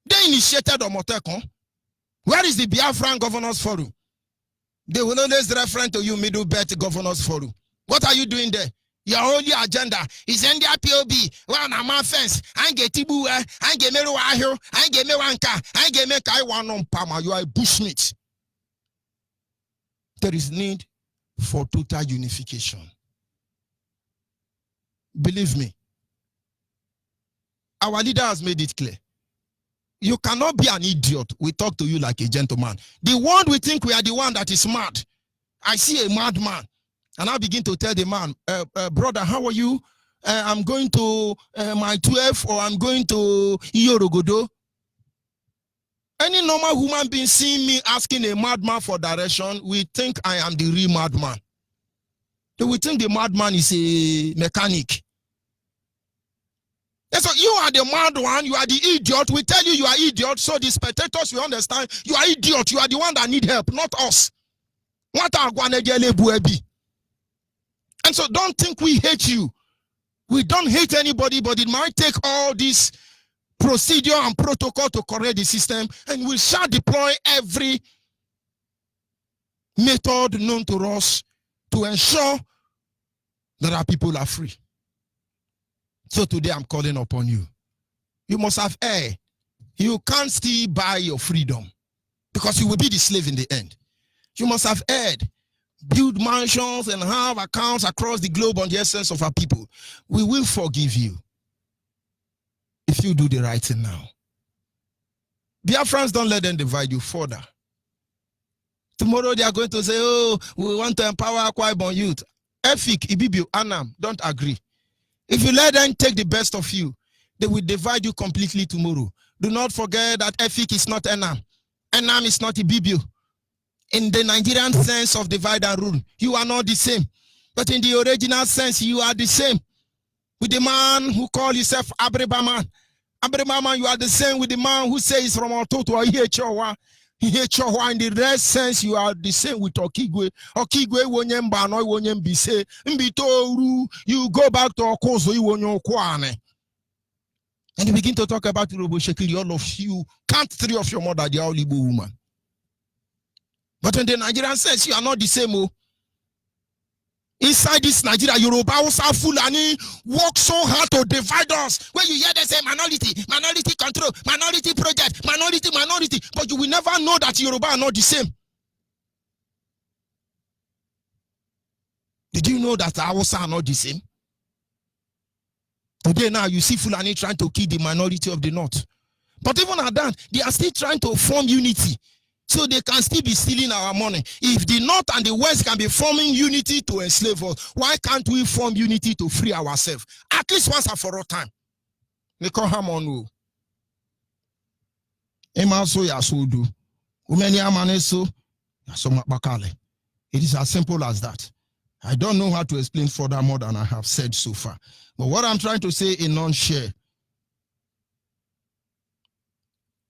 They initiated Omotekun. Where is the Biafran Governors Forum? They will always refer to you Middle Belt Governors Forum. What are you doing there? Your only agenda is India POB. Well, I'm on fence. I get Tibu, I get me Wahio, I get me Wanka, I get me Kaiwan on Pama. You are a bushmeat. There is need for total unification. Believe me, our leader has made it clear. You cannot be an idiot. We talk to you like a gentleman. The one we think we are the one that is mad. I see a madman. And I begin to tell the man, brother, how are you? I'm going to my 12 or I'm going to Iyorogodo. Any normal human being seeing me asking a madman for direction, we think I am the real madman. They will think the madman is a mechanic. And so you are the mad one, you are the idiot. We tell you are idiot, so the spectators will understand you are idiot. You are the one that need help, not us. What are and so don't think we hate you. We don't hate anybody, but it might take all this procedure and protocol to correct the system, and we shall deploy every method known to us to ensure that our people are free. So today I'm calling upon you. You must have air. You can't still buy your freedom because you will be the slave in the end. You must have aired, build mansions and have accounts across the globe on the essence of our people. We will forgive you if you do the right thing now. Biafrans, don't let them divide you further. Tomorrow they are going to say, oh, we want to empower Akwa Ibom youth. Efik, Ibibio, Anam, don't agree. If you let them take the best of you, they will divide you completely tomorrow. Do not forget that Efik is not Enam. Enam is not Ibibio. In the Nigerian sense of divide and rule, you are not the same. But in the original sense, you are the same. With the man who calls himself Abrebaman. Abrebaman, you are the same with the man who says from Ototo or Ihechowa. Ihechowa, in the rest sense, you are the same with Okigwe. Okigwe, wonyemba no wonyembise. Mbitoru, you go back to Okozo, you wonyokwane. And you begin to talk about Urobo Shekiri, all of you. Count three of your mother, the Igbo woman. But in the Nigerian sense, you are not the same. Oh. Inside this Nigeria, Yoruba, Hausa, Fulani work so hard to divide us. When you hear they say minority control, minority project, minority, but you will never know that Yoruba are not the same. Did you know that the Hausa are not the same? Today now you see Fulani trying to kill the minority of the north. But even at that, they are still trying to form unity. So they can still be stealing our money. If the North and the West can be forming unity to enslave us, why can't we form unity to free ourselves? At least once and for all time. They call him on who? Emaso yasodu. Umeni amaneso yasoma bakale. It is as simple as that. I don't know how to explain further more than I have said so far. But what I'm trying to say in non-share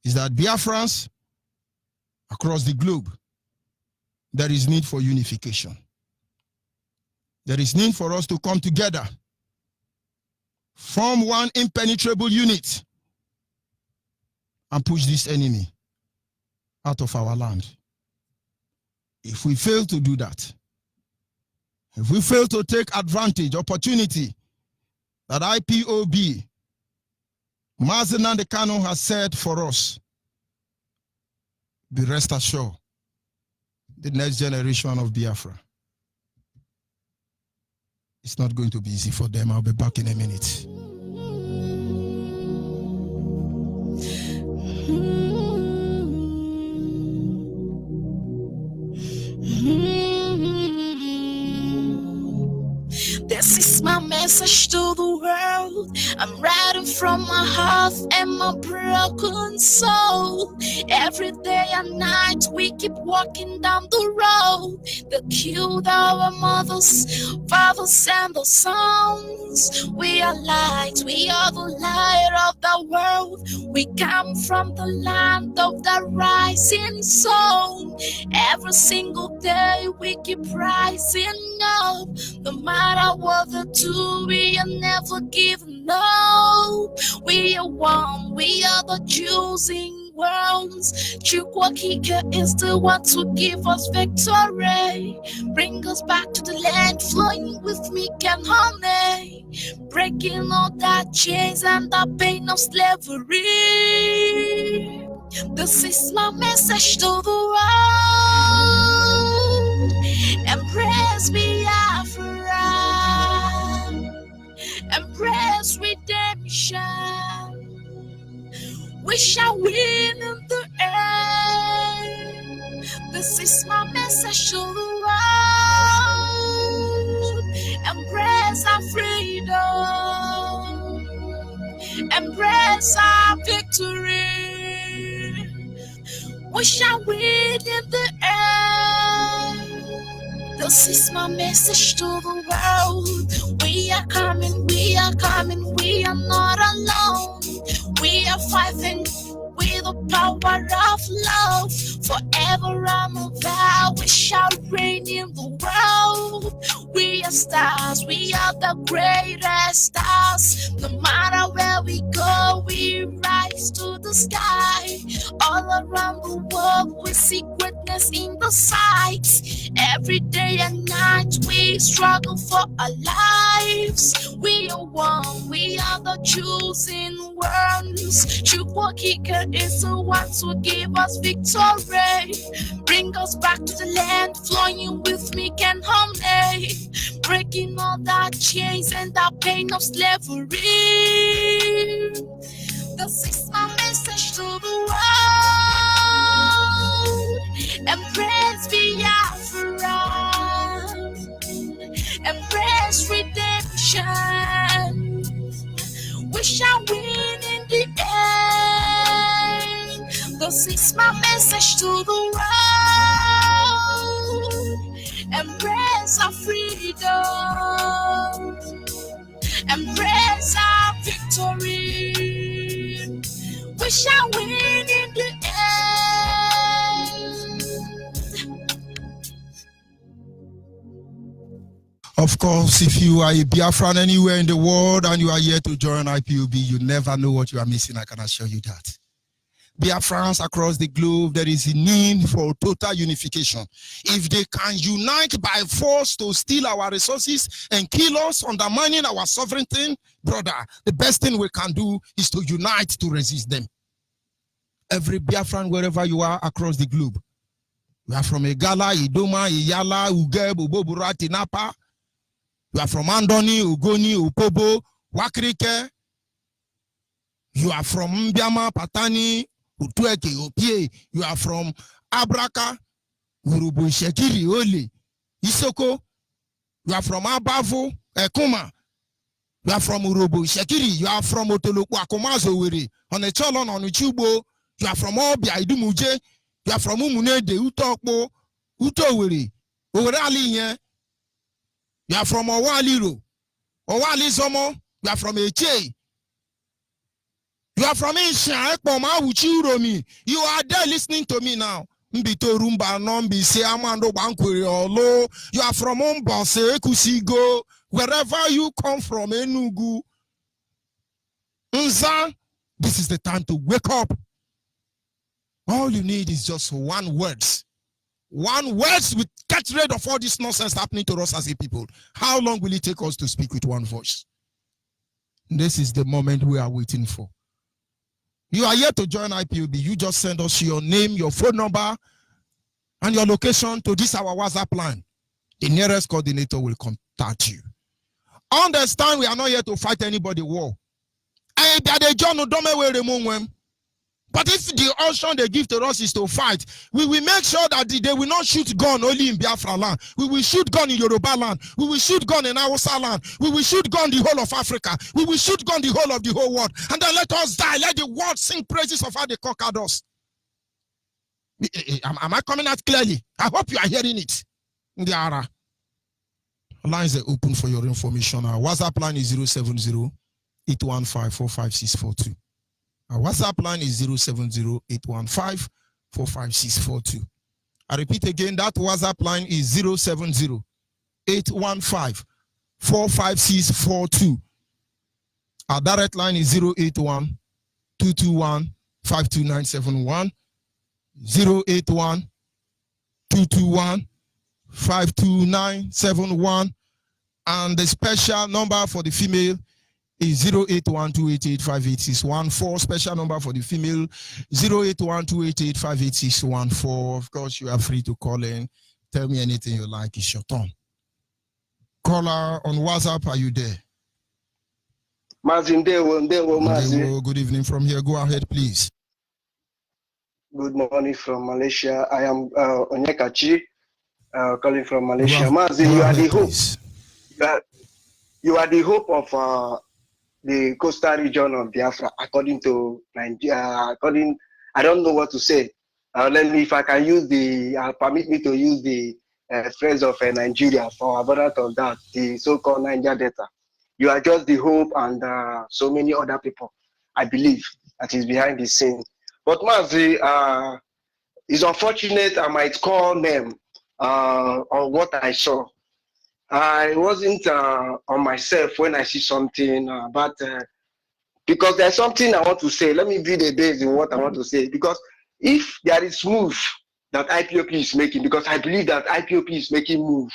is that Biafrans across the globe, there is need for unification. There is need for us to come together, form one impenetrable unit, and push this enemy out of our land. If we fail to do that, if we fail to take advantage, opportunity that IPOB, Mazen Kano has said for us, be rest assured, the next generation of Biafra, it's not going to be easy for them. I'll be back in a minute. This is my message to the world. I'm writing from my heart and my broken soul. Every day and night we keep walking down the road. They killed our mothers, fathers, and the sons. We are light, we are the light of the world. We come from the land of the rising sun. Every single day we keep rising up. No matter what they do, we are never giving up. We are one, we are the choosing ones. Chukwakika is the one to give us victory. Bring us back to the land, flowing with milk and honey. Breaking all that chains and the pain of slavery. This is my message to the world. Embrace Biafra. Embrace redemption. We shall win in the end. This is my message to the world. Embrace our freedom. Embrace our victory. We shall win in the end. This is my message to the world. We are coming, we are coming, we are not alone. We are fighting with the power of love. Forever and ever we shall reign in the world. We are stars, we are the greatest stars. No matter where we go, we rise to the sky. All around the world we see greatness in the sights. Every day and night we struggle for our lives. We are one, we are the choosing ones. Chukwakika is the one to give us victory. Bring us back to the land, flowing with milk and honey. Breaking all that chains and that pain of slavery. This is my message to the world. Embrace Biafra. Embrace redemption. We shall win in the end. This is my message to the world. Embrace our freedom. Embrace our victory. We shall win in the end. Of course, if you are a Biafran anywhere in the world and you are here to join IPOB, you never know what you are missing. I can assure you that. Biafrans across the globe, there is a need for total unification. If they can unite by force to steal our resources and kill us, undermining our sovereignty, brother, the best thing we can do is to unite to resist them. Every Biafran, wherever you are across the globe, you are from Egala, Idoma, Iyala, Ugeb, Ubobura, Tinapa. You are from Andoni, Ugoni, Upobo, Wakrike. You are from Mbiama, Patani, Utueke, Opie. You are from Abraka, Urubu Shekiri Oli, Isoko. You are from Abavo, Ekuma. You are from Urubu Shekiri. You are from Otoloku Akomazo Wiri. On a Cholon on Uchubo. You are from Obia Idumuje. You are from Umunede Utokbo Utowiri. Urali here. You are from Owaliro. Owali Zomo. You are from Eche. You are from Isha Ekpoma Uchiromi. You are there listening to me now. Mbito Rumba Nombi Se Amando Bankwiri Olo. You are from Ombase Kusigo. Wherever you come from, Enugu. Nza, this is the time to wake up. All you need is just one word. One word to get rid of all this nonsense happening to us as a people. How long will it take us to speak with one voice? This is the moment we are waiting for. You are here to join IPOB. You just send us your name, your phone number, and your location to this our WhatsApp line. The nearest coordinator will contact you. Understand, we are not here to fight anybody war. But if the option they give to us is to fight, we will make sure that they will not shoot gun only in Biafra land. We will shoot gun in Yoruba land. We will shoot gun in Hausa land. We will shoot gun the whole of Africa. We will shoot gun the whole of the whole world. And then let us die. Let the world sing praises of how they conquered us. Am I coming out clearly? I hope you are hearing it. Ndiara. Lines are open for your information. Our WhatsApp line is 070-815-45642. Our WhatsApp line is 070-815-45642. I repeat again, that WhatsApp line is 070-815-45642. Our direct line is 081-221-52971. 081-221-52971. And the special number for the female is 081-288-58614. Special number for the female, 081-288-58614. Of course, you are free to call in. Tell me anything you like. It's your turn. Caller on WhatsApp, are you there? Good evening from here. Go ahead, please. Good morning from Malaysia. I am Onyekachi, calling from Malaysia. Mazin, you are the hope. You are the hope of the coastal region of Biafra, according to Nigeria. I don't know what to say. If I can use permit me to use the phrase of Nigeria for avoidance of that, the so-called Niger Delta. You are just the hope, and so many other people, I believe, that is behind the scene. But Mazi, it's unfortunate I might call them on what I saw. I wasn't on myself when I see something, but because there's something I want to say. Let me be the base in what I want to say. Because if there is move that IPOP is making, because I believe that IPOP is making move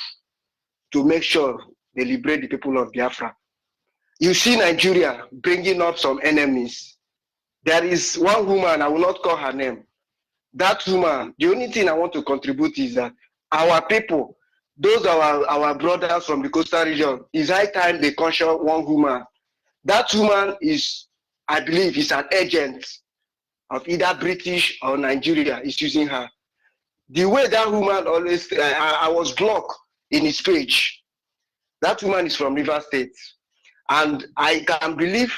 to make sure they liberate the people of Biafra. You see Nigeria bringing up some enemies. There is one woman, I will not call her name. That woman, the only thing I want to contribute is that our people, those are our brothers from the coastal region, it's high time they conscious one woman. That woman is, I believe, is an agent of either British or Nigeria is using her. The way that woman always, I was blocked in his page. That woman is from River State. And I can believe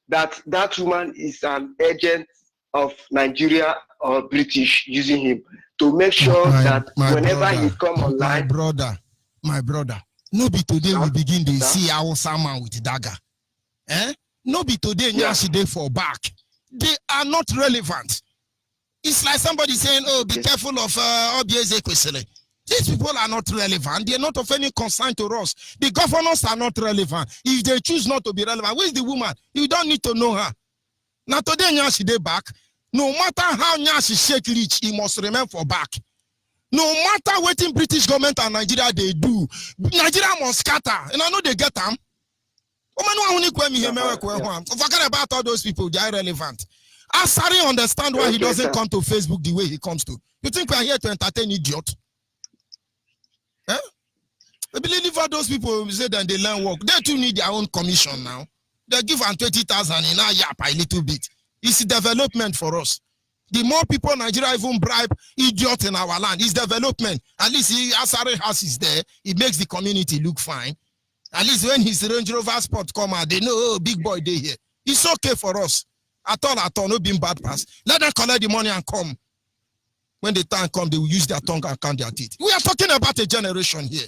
that that woman is an agent of Nigeria or British using him to make sure that whenever he come online. My brother, no be today we begin to see our man with dagger. No be today, day for back. They are not relevant. It's like somebody saying, oh, be careful of Obieze Kwesele. These people are not relevant. They are not of any concern to us. The governors are not relevant. If they choose not to be relevant, where is the woman? You don't need to know her. Now today, Nyashi dey back. No matter how Nyashi shake rich, he must remain for back. No matter what in British government and Nigeria they do, Nigeria must scatter. And I know they get them. Forget about all those people. They are irrelevant. Asari understand why he doesn't come to Facebook the way he comes to. You think we are here to entertain idiot? I believe all those people who say that they learn work. They too need their own commission now. They give them 20,000 in a yap a little bit. It's development for us. The more people Nigeria even bribe idiots in our land, is development. At least Asare House is there. It makes the community look fine. At least when his Range Rover Sport come out, they know, oh, big boy day here. It's okay for us. At all, no being bad pass. Let them collect the money and come. When the time comes, they will use their tongue and count their teeth. We are talking about a generation here.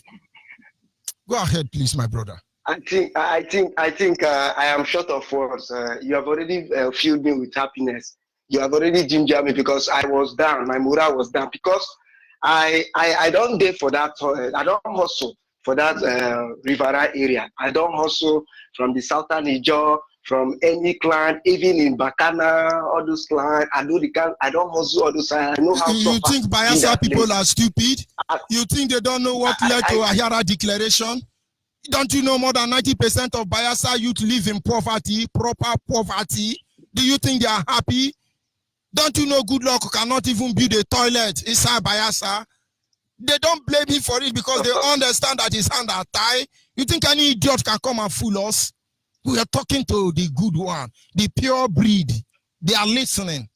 Go ahead, please, my brother. I think I am short of words. You have already filled me with happiness. You have already gingered me because I was down. My morale was down because I don't dare for that. I don't hustle for that Rivera area. I don't hustle from the southern Niger, from any clan, even in Bacana, all those clans. I don't hustle all those. I know how. You think Bayelsa people are stupid? You think they don't know what led to Ahara declaration? Don't you know more than 90% of Bayelsa youth live in poverty, proper poverty? Do you think they are happy? Don't you know good luck cannot even build a toilet inside Bayelsa? They don't blame him for it because they understand that his hands are tied. You think any idiot can come and fool us? We are talking to the good one, the pure breed. They are listening.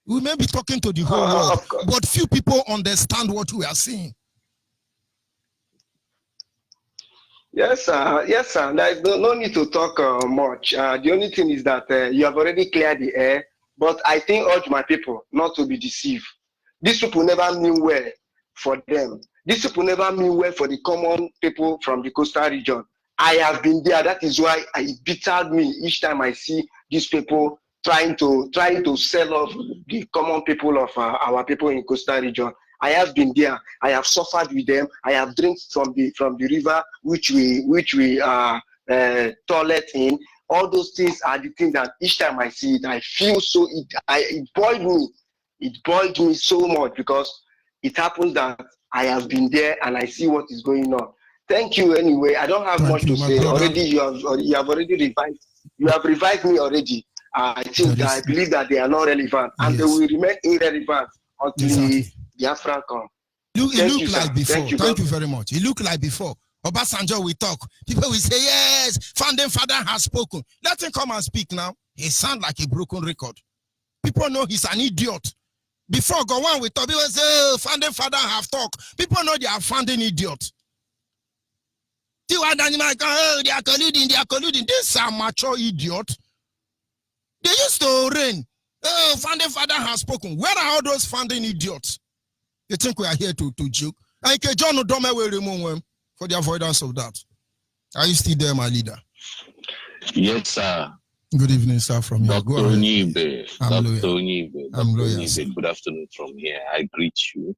We may be talking to the whole world, but few people understand what we are saying. Yes, sir. Yes, sir. There is no need to talk much. The only thing is that you have already cleared the air. But I think urge my people not to be deceived. These people never mean well for them. These people never mean well for the common people from the coastal region. I have been there. That is why it bittered me each time I see these people trying to sell off the common people of our people in coastal region. I have been there. I have suffered with them. I have drank from the river which we toilet in. All those things are the things that each time I see it, I feel so. It boiled me. It boiled me so much because it happens that I have been there and I see what is going on. Thank you anyway. I don't have much to say. Already you have already revived. You have revived me already. I believe that they are not relevant and they will remain irrelevant until the BIAFRAN come. It looked like before. Thank you very much. It looked like before. Obasanjo will talk. People will say, yes, founding father has spoken. Let him come and speak now. He sounds like a broken record. People know he's an idiot. Before go on with talk, people say, oh, founding father have talked. People know they are founding idiots. Oh, they are colluding. This is a mature idiot. They used to reign. Oh, founding father has spoken. Where are all those founding idiots? They think we are here to joke. And John Odome will remove them for the avoidance of that. Are you still there, my leader? Yes, sir. Good evening, sir, from here. Dr. Onyibe. Dr. Onyibe. I'm loyal. Good afternoon from here. I greet you.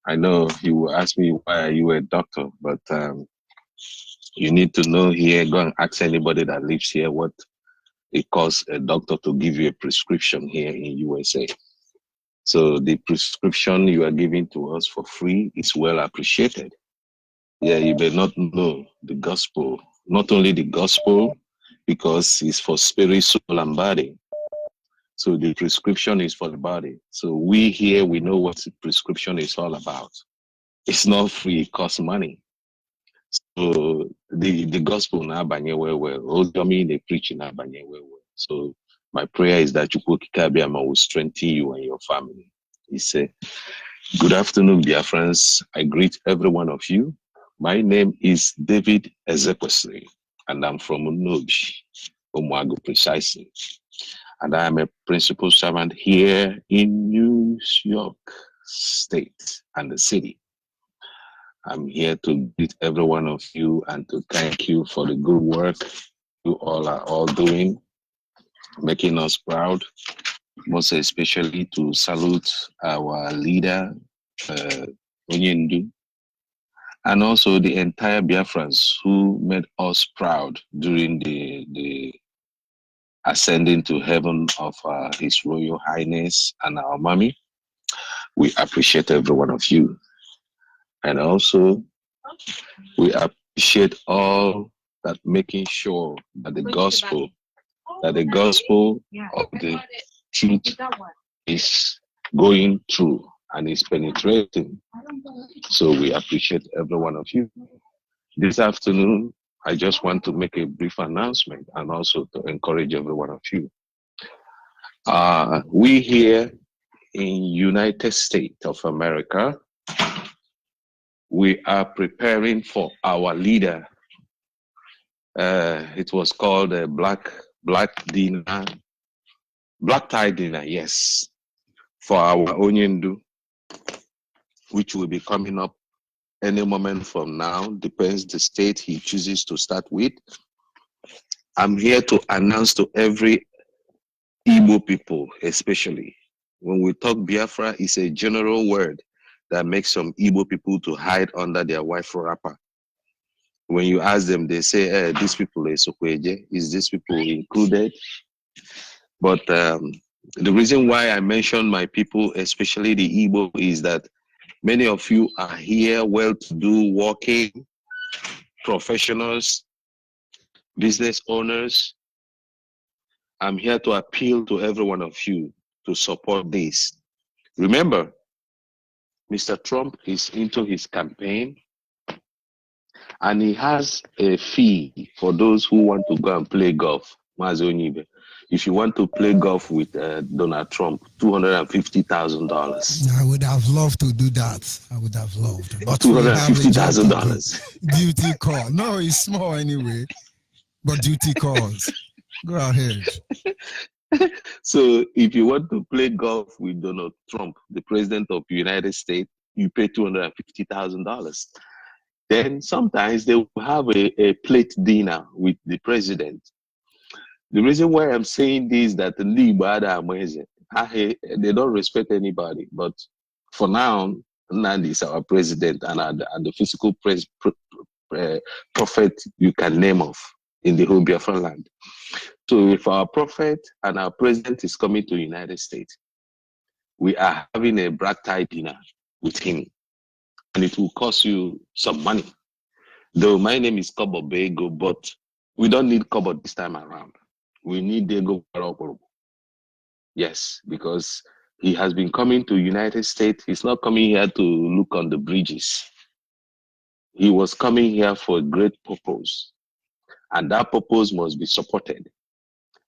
I know you will ask me why you were a doctor, but you need to know here, go and ask anybody that lives here what it costs a doctor to give you a prescription here in USA. So the prescription you are giving to us for free is well appreciated. Yeah, you may not know the gospel, not only the gospel, because it's for spirit, soul, and body. So the prescription is for the body. So we here, we know what the prescription is all about. It's not free, it costs money. So the gospel now they preach in So my prayer is that Chukwukikabiyama will strengthen you and your family. He said, good afternoon, dear friends. I greet every one of you. My name is David Ezekwesili, and I'm from Unobi, Umuagu precisely. And I am a principal servant here in New York State and the city. I'm here to greet every one of you and to thank you for the good work you all are all doing, making us proud, most especially to salute our leader, Onyibe, and also the entire Biafrans who made us proud during the ascending to heaven of His Royal Highness and our mommy. We appreciate every one of you. And also, we appreciate all that making sure that the gospel of the truth is going through and is penetrating. So we appreciate every one of you. This afternoon, I just want to make a brief announcement and also to encourage every one of you. We here in United States of America, we are preparing for our leader. It was called a black tie dinner, yes, for our Onyendu, which will be coming up any moment from now, depends the state he chooses to start with. I'm here to announce to every Igbo people, especially, when we talk Biafra, it's a general word that makes some Igbo people to hide under their wife wrapper. When you ask them, they say, these people are Sokweje. Is these people included? But the reason why I mention my people, especially the Igbo, is that many of you are here, well-to-do, working professionals, business owners. I'm here to appeal to every one of you to support this. Remember, Mr. Trump is into his campaign, and he has a fee for those who want to go and play golf. Onyibe, if you want to play golf with Donald Trump, $250,000. I would have loved to do that. I would have loved. But $250,000. Duty call. No, it's small anyway. But duty calls. Go ahead. So if you want to play golf with Donald Trump, the president of the United States, you pay $250,000. Then sometimes they will have a plate dinner with the president. The reason why I'm saying this is that they don't respect anybody. But for now, Nandi is our president and the physical prophet you can name of in the whole Biafran land. So if our prophet and our president is coming to the United States, we are having a black tie dinner with him. And it will cost you some money. Though my name is Kobo Bego, but we don't need Kobo this time around. We need Dego. Yes, because he has been coming to the United States. He's not coming here to look on the bridges. He was coming here for a great purpose. And that purpose must be supported.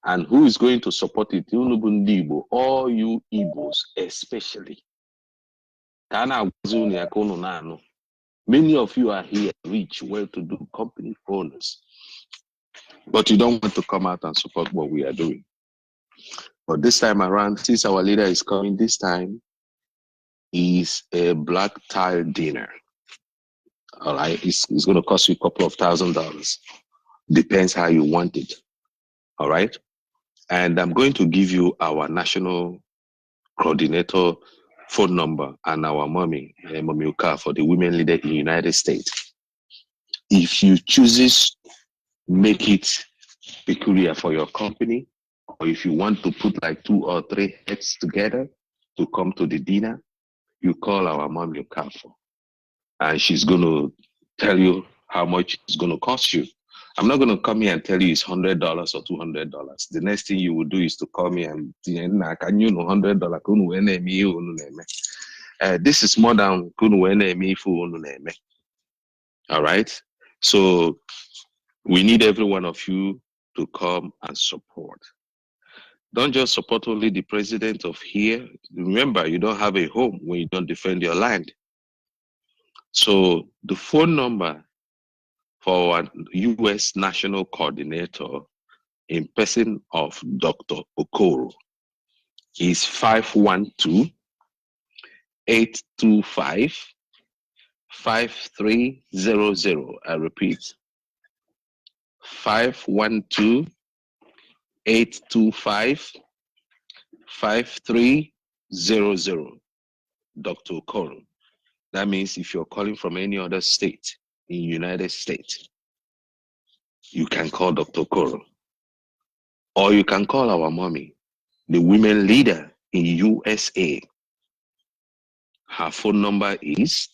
And who is going to support it? All you Igbos, especially. Many of you are here, rich, well-to-do company owners, but you don't want to come out and support what we are doing. But this time around, since our leader is coming, this time is a black tie dinner. All right, it's going to cost you a couple of $1,000. Depends how you want it. All right, and I'm going to give you our national coordinator phone number and our mommy Uka, for the women leader in the United States. If you chooses, make it peculiar for your company, or if you want to put like 2 or 3 heads together to come to the dinner, you call our mommy Uka, and she's going to tell you how much it's going to cost you. I'm not going to come here and tell you it's $100 or $200. The next thing you will do is to call me and can you know $100? This is more than all right. So we need every one of you to come and support. Don't just support only the president of here. Remember, you don't have a home when you don't defend your land. So the phone number for our U.S. National Coordinator in person of Dr. Okoro is 512-825-5300. I repeat, 512-825-5300. Dr. Okoro. That means if you're calling from any other state in the United States, you can call Dr. Okoro. Or you can call our mommy, the women leader in USA. Her phone number is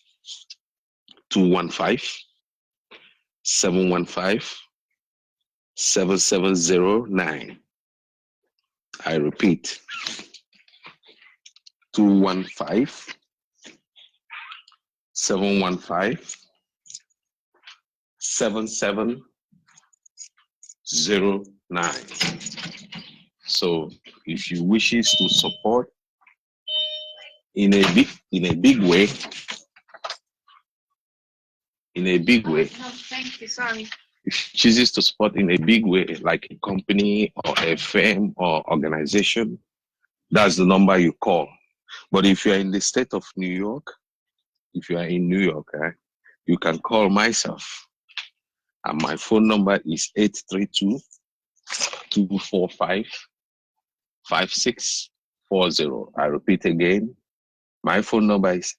215-715-7709. I repeat, 215-715-7709. So if you wishes to support in a big way, No, thank you. Sorry. if you chooses to support in a big way, like a company or a firm or organization, that's the number you call. But if you're in the state of New York, if you are in New York, you can call myself. And my phone number is 832-245-5640. I repeat again, my phone number is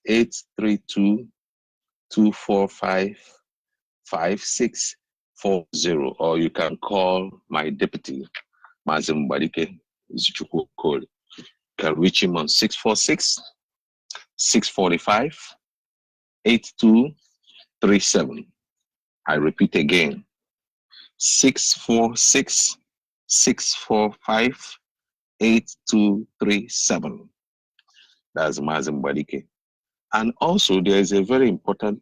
832-245-5640. Or you can call my deputy, Mazim Badike Zuchukwu. You can reach him on 646-645-8237. I repeat again, 646-645-8237. That's Mazim Badike. And also, there is a very important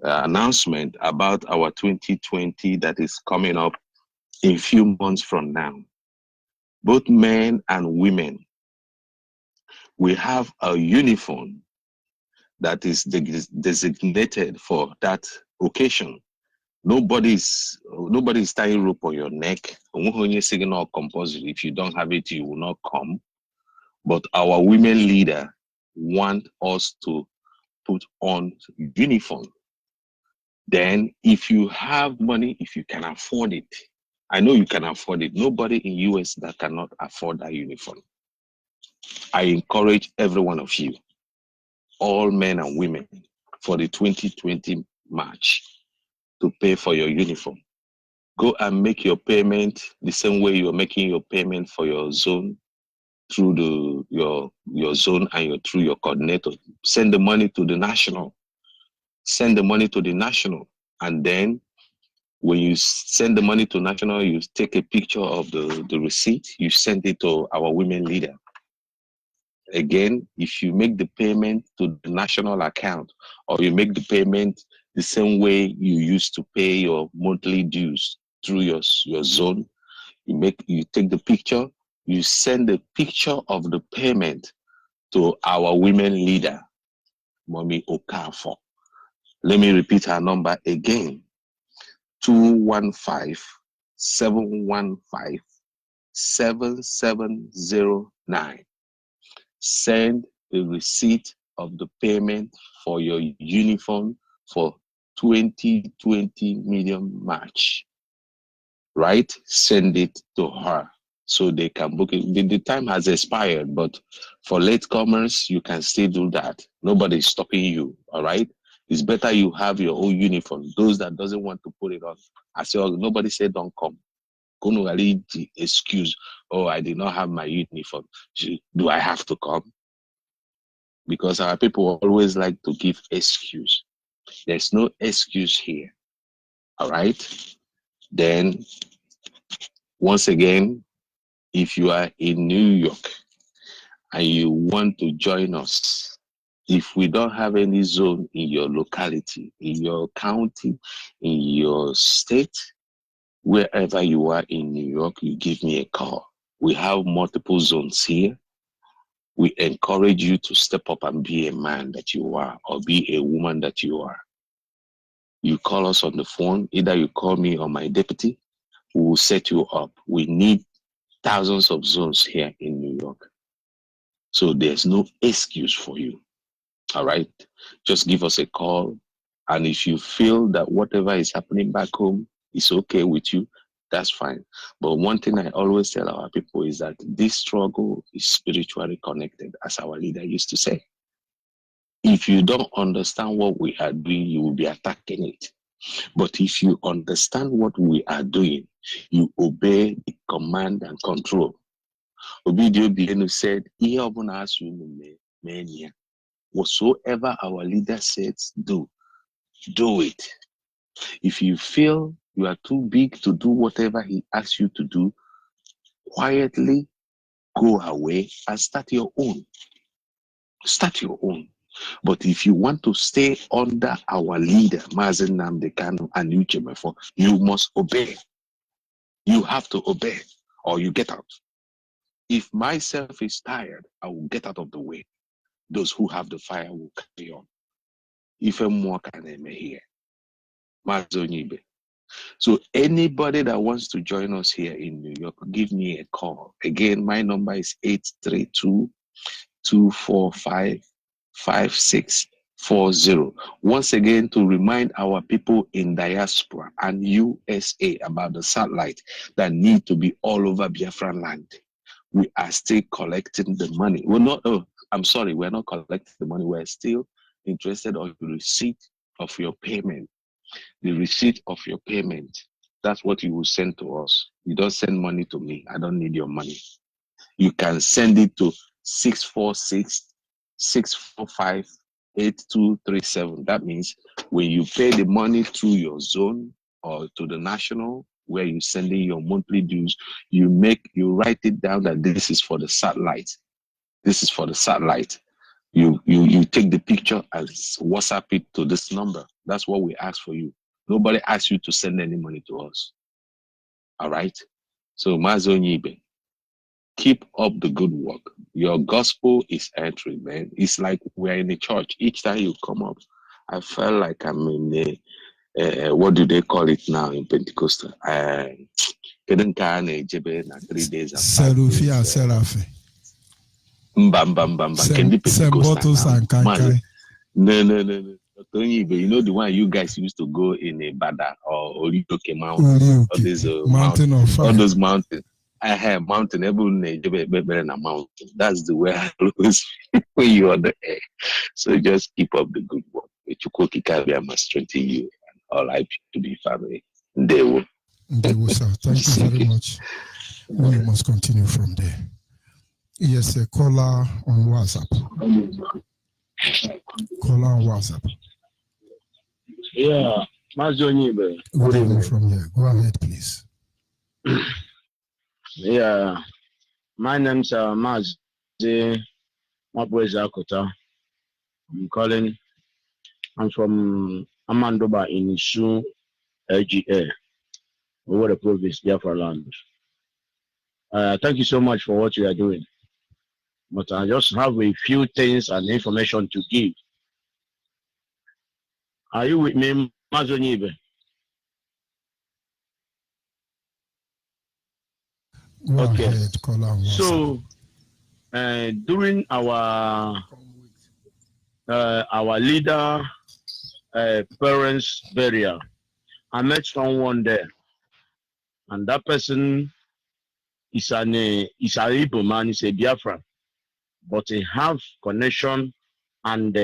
announcement about our 2020 that is coming up in a few months from now. Both men and women, we have a uniform that is designated for that occasion. Nobody's tying rope on your neck. Compulsory. If you don't have it, you will not come. But our women leader want us to put on uniform. Then if you have money, if you can afford it, I know you can afford it. Nobody in US that cannot afford that uniform. I encourage every one of you, all men and women, for the 2020 March to pay for your uniform. Go and make your payment the same way you're making your payment for your zone through your zone and through your coordinator. Send the money to the national. Send the money to the national. And then when you send the money to national, you take a picture of the receipt, you send it to our women leader. Again, if you make the payment to the national account, or you make the payment the same way you used to pay your monthly dues through your zone, you take the picture, you send the picture of the payment to our women leader, Mommy Okafor. Let me repeat her number again. 215-715-7709. Send the receipt of the payment for your uniform for 2020 Medium March. Right? Send it to her so they can book it. The time has expired, but for latecomers, you can still do that. Nobody's stopping you, all right? It's better you have your own uniform. Those that doesn't want to put it on, I say, nobody said don't come. The excuse, oh, I did not have my uniform. Do I have to come? Because our people always like to give excuse. There's no excuse here. All right? Then, once again, if you are in New York and you want to join us, if we don't have any zone in your locality, in your county, in your state, wherever you are in New York, you give me a call. We have multiple zones here. We encourage you to step up and be a man that you are, or be a woman that you are. You call us on the phone, either you call me or my deputy, we will set you up. We need thousands of zones here in New York. So there's no excuse for you. All right? Just give us a call. And if you feel that whatever is happening back home is okay with you, that's fine. But one thing I always tell our people is that this struggle is spiritually connected, as our leader used to say. If you don't understand what we are doing, you will be attacking it. But if you understand what we are doing, you obey the command and control. Obidio Bienu said, whatsoever our leader says, do it. If you feel you are too big to do whatever he asks you to do, quietly go away and start your own. Start your own. But if you want to stay under our leader, Mazen Nnamdi Kanu and Uche Mefo, you must obey. You have to obey. or you get out. If myself is tired, I will get out of the way. Those who have the fire will carry on. If more can here. Onyibe. So anybody that wants to join us here in New York, give me a call. Again, my number is 832-245-5640. Once again, to remind our people in diaspora and USA about the satellite that need to be all over Biafran land. We are still collecting the money. We're not collecting the money. We're still interested on the receipt of your payment. The receipt of your payment. That's what you will send to us. You don't send money to me. I don't need your money. You can send it to 646-645-8237. That means when you pay the money through your zone or to the national, where you're sending your monthly dues, you write it down that this is for the satellite. This is for the satellite. You take the picture and WhatsApp it to this number. That's what we ask for you. Nobody asks you to send any money to us. All right? So, Onyibe, keep up the good work. Your gospel is entering, man. It's like we're in a church. Each time you come up, I felt like I'm in a, what do they call it now in Pentecostal? 3 days and 5 days. No. Onyibe, you know the one you guys used to go in a Bada or Oritoke Mountain, all these mountain of fire. All those mountains. I have mountain, every better than a mountain. That's the way I always when you on the air. So just keep up the good work. Chukwuki Kabia must strengthen you and all IPB family. They will, sir. Thank you very much. We must continue from there. Yes, a caller on WhatsApp. Caller on WhatsApp. Yeah, Onyibe. Good evening from here. Go ahead, please. Yeah, my name's Mazi Mabwezakota. I'm from Amandoba in Isu, LGA, over the province, Biafra land. Thank you so much for what you are doing. But I just have a few things and information to give. Are you with me, Onyibe? Okay. So, during our leader parents' burial, I met someone there, and that person is an Igbo man, is a Biafran, but he have connection and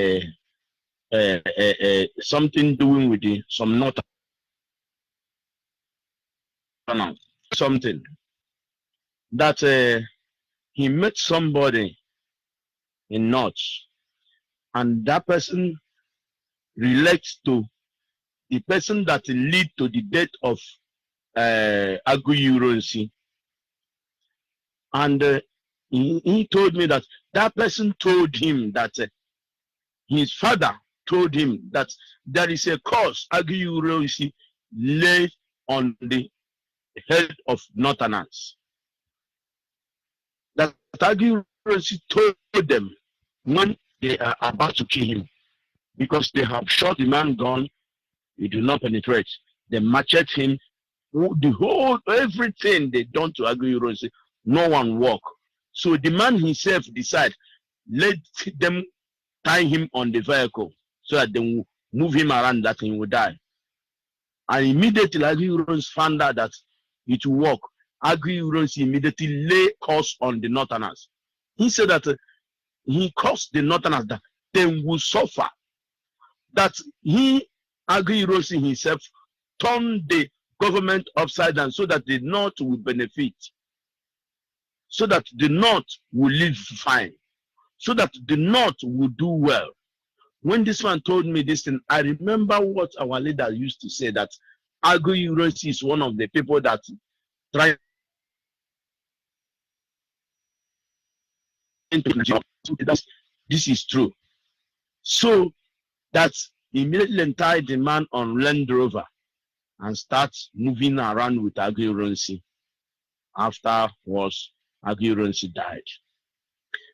something doing with some not something that he met somebody in North, and that person relates to the person that lead to the death of Aguiyi. And he told me that that person told him that his father told him that there is a curse Aguiyi laid on the head of Northerners. That Aguiyi told them when they are about to kill him, because they have shot the man gun, he did not penetrate. They machete him. The whole everything they done to Aguiyi, no one walk. So the man himself decide, let them tie him on the vehicle so that they will move him around, that he will die. And immediately Aguiyi found out that it will work. Aguiyi immediately lay curse on the Northerners. He said that he cursed the Northerners that they will suffer. That he, Aguiyi himself, turned the government upside down so that the North will benefit, so that the North will live fine, so that the North will do well. When this man told me this thing, I remember what our leader used to say, that Aguiyi is one of the people that try to. This is true. So that immediately tied the man on Land Rover and start moving around with Aguiyi. Afterwards, Aguirre died.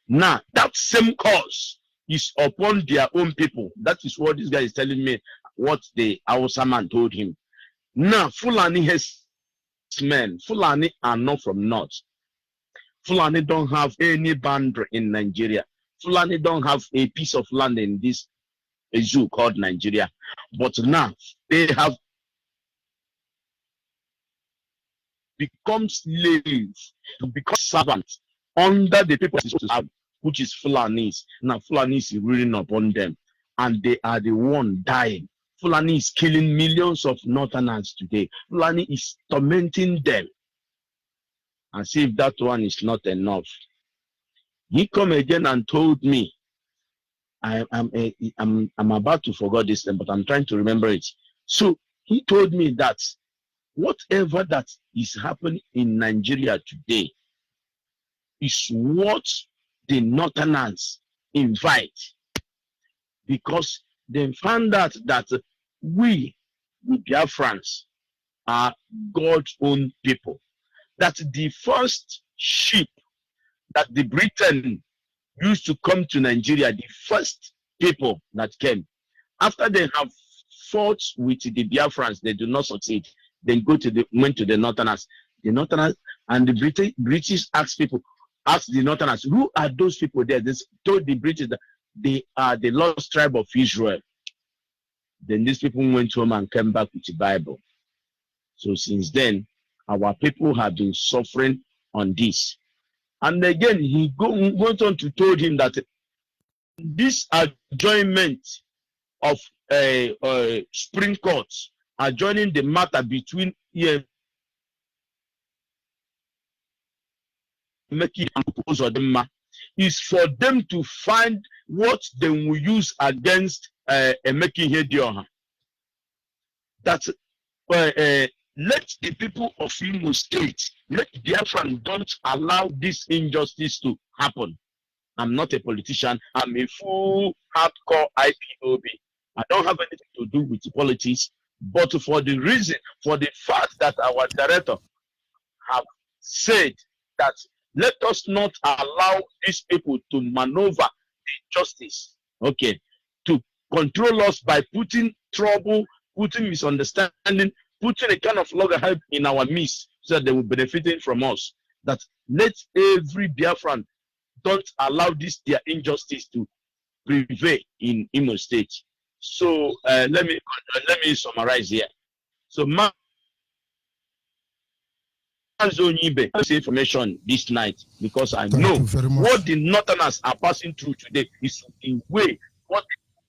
Now, that same cause is upon their own people. That is what this guy is telling me, what the Hausa man told him. Now, Fulani has men. Fulani are not from North. Fulani don't have any boundary in Nigeria. Fulani don't have a piece of land in this zoo called Nigeria. But now, they have become slaves, to become servants under the people which is Fulanis. Now Fulani is ruling upon them, and they are the one dying. Fulani is killing millions of Northerners today. Fulani is tormenting them. And see if that one is not enough. He come again and told me, I'm about to forget this thing, but I'm trying to remember it. So he told me that whatever that is happening in Nigeria today is what the Northerners invite, because they found out that we, the Biafrans, are God's own people. That the first ship that the Britain used to come to Nigeria, the first people that came, after they have fought with the Biafrans, they do not succeed. Then went to the Northerners. The Northerners and the British asked the Northerners, who are those people there? They told the British that they are the lost tribe of Israel. Then these people went home and came back with the Bible. So since then, our people have been suffering on this. And again, he went on to told him that this adjournment of Supreme Court adjoining the matter between making and proposal is for them to find what they will use against making Hedioha. That let the people of Imo State, let Biafran don't allow this injustice to happen. I'm not a politician. I'm a full hardcore IPOB. I don't have anything to do with politics, but for the fact that our director have said that let us not allow these people to maneuver the justice, okay, to control us by putting trouble, putting misunderstanding, putting a kind of loggerhead in our midst so that they will benefit from us. That let every Biafran don't allow this their injustice to prevail in Imo State. So let me summarize here. So Onyibe this information this night, because I know what the Northerners are passing through today is in way what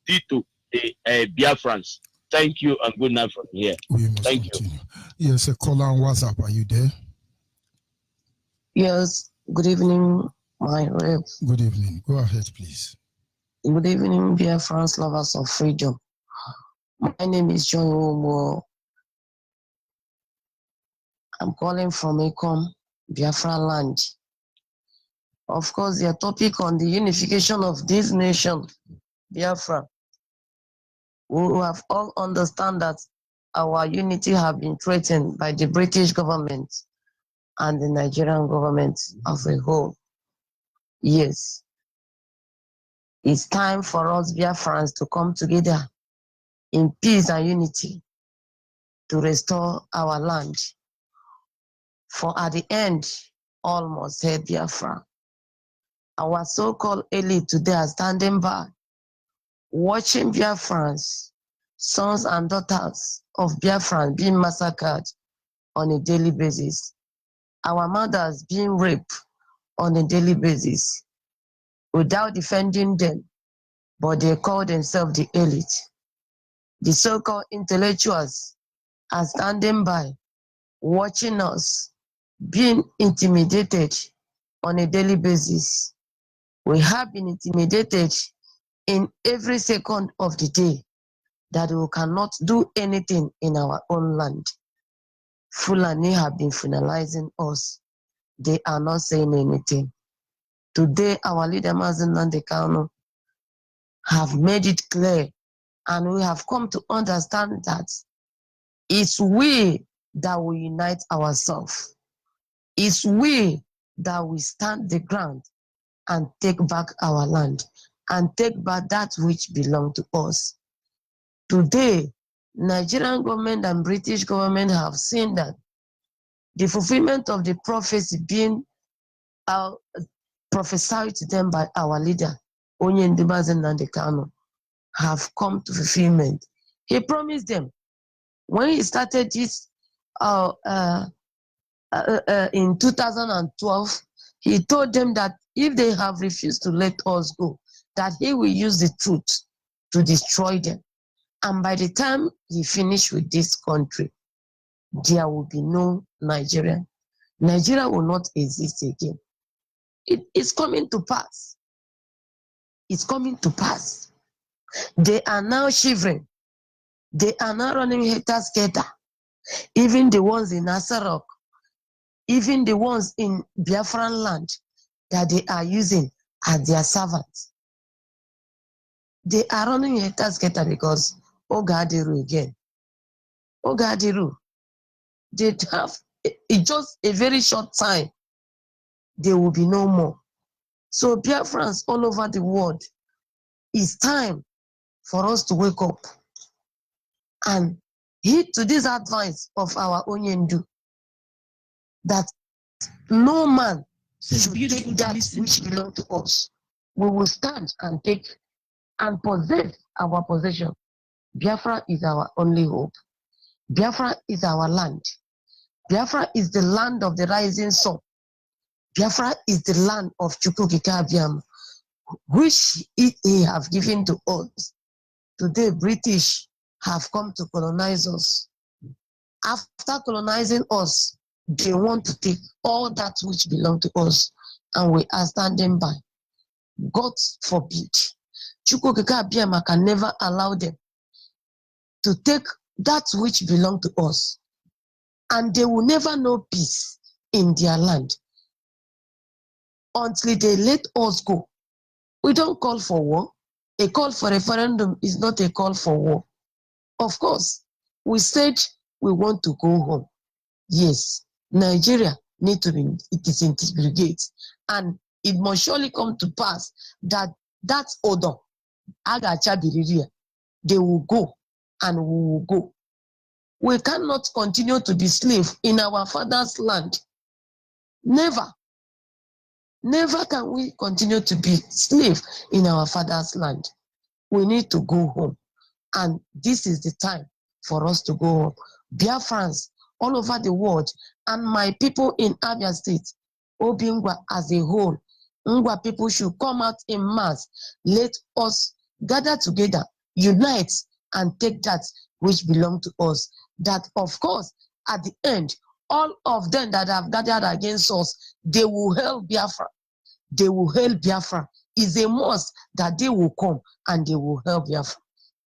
they did to the Biafrans. Thank you and good night from here. Thank you. Yes, a caller on WhatsApp. Are you there? Yes. Good evening, my rep. Good evening. Go ahead, please. Good evening, Biafrans, lovers of freedom. My name is John Omo. I'm calling from Ekom, Biafra land. Of course, the topic on the unification of this nation, Biafra. We have all understand that our unity have been threatened by the British government and the Nigerian government as a whole. Yes. It's time for us Biafrans to come together in peace and unity to restore our land. For at the end, all must head Biafra. Our so-called elite today are standing by, watching Biafrans, sons and daughters of Biafran being massacred on a daily basis. Our mothers being raped on a daily basis without defending them, but they call themselves the elite. The so-called intellectuals are standing by, watching us being intimidated on a daily basis. We have been intimidated in every second of the day that we cannot do anything in our own land. Fulani have been finalizing us. They are not saying anything. Today, our leader, Mazen Nandekano, have made it clear, and we have come to understand that it's we that will unite ourselves. It's we that will stand the ground and take back our land and take back that which belongs to us. Today, Nigerian government and British government have seen that the fulfillment of the prophecy being prophesied to them by our leader, Onyibe Nnamdi Kanu, have come to fulfillment. He promised them when he started this in 2012, he told them that if they have refused to let us go, that he will use the truth to destroy them. And by the time he finished with this country, there will be no Nigeria. Nigeria will not exist again. It is coming to pass. It's coming to pass. They are now shivering. They are now running helter-skelter. Even the ones in Nasarok, even the ones in Biafran land that they are using as their servants. They are running helter-skelter because Ogadiru again. Ogadiru, they have just a very short time. There will be no more. So Biafrans all over the world, it's time for us to wake up and heed to this advice of our Onyendu that no man should take that which belongs to us. We will stand and take and possess our possession. Biafra is our only hope. Biafra is our land. Biafra is the land of the rising sun. Biafra is the land of Chukwukikabiam, which he have given to us. Today, British have come to colonize us. After colonizing us, they want to take all that which belongs to us, and we are standing by. God forbid. Chukwukikabiam can never allow them to take that which belongs to us, and they will never know peace in their land until they let us go. We don't call for war. A call for referendum is not a call for war. Of course, we said we want to go home. Yes, Nigeria need to be, it is integrated, and it must surely come to pass that that odor, they will go and we will go. We cannot continue to be slaves in our father's land. Never. Never can we continue to be slaves in our father's land. We need to go home. And this is the time for us to go home. Biafrans all over the world and my people in Abia State, Obingwa as a whole, Ngwa people should come out in mass. Let us gather together, unite, and take that which belongs to us. That, of course, at the end, all of them that have gathered against us, they will hail Biafra. They will hail Biafra. It's a must that they will come and they will hail Biafra.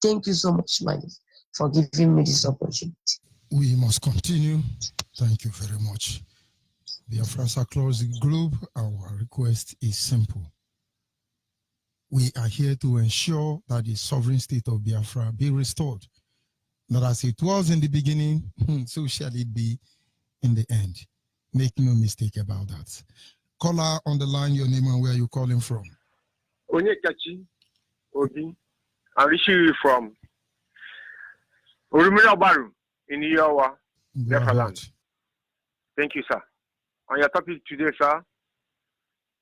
Thank you so much, Miles, for giving me this opportunity. We must continue. Thank you very much. Biafrans across the globe, our request is simple. We are here to ensure that the sovereign state of Biafra be restored. Not as it was in the beginning, so shall it be in the end. Make no mistake about that. Caller on the line, your name and where you're calling from. Onyekachi Obi. I'm reaching you from Urumila Baru in Iowa, Biafra land. Thank you, sir. On your topic today, sir,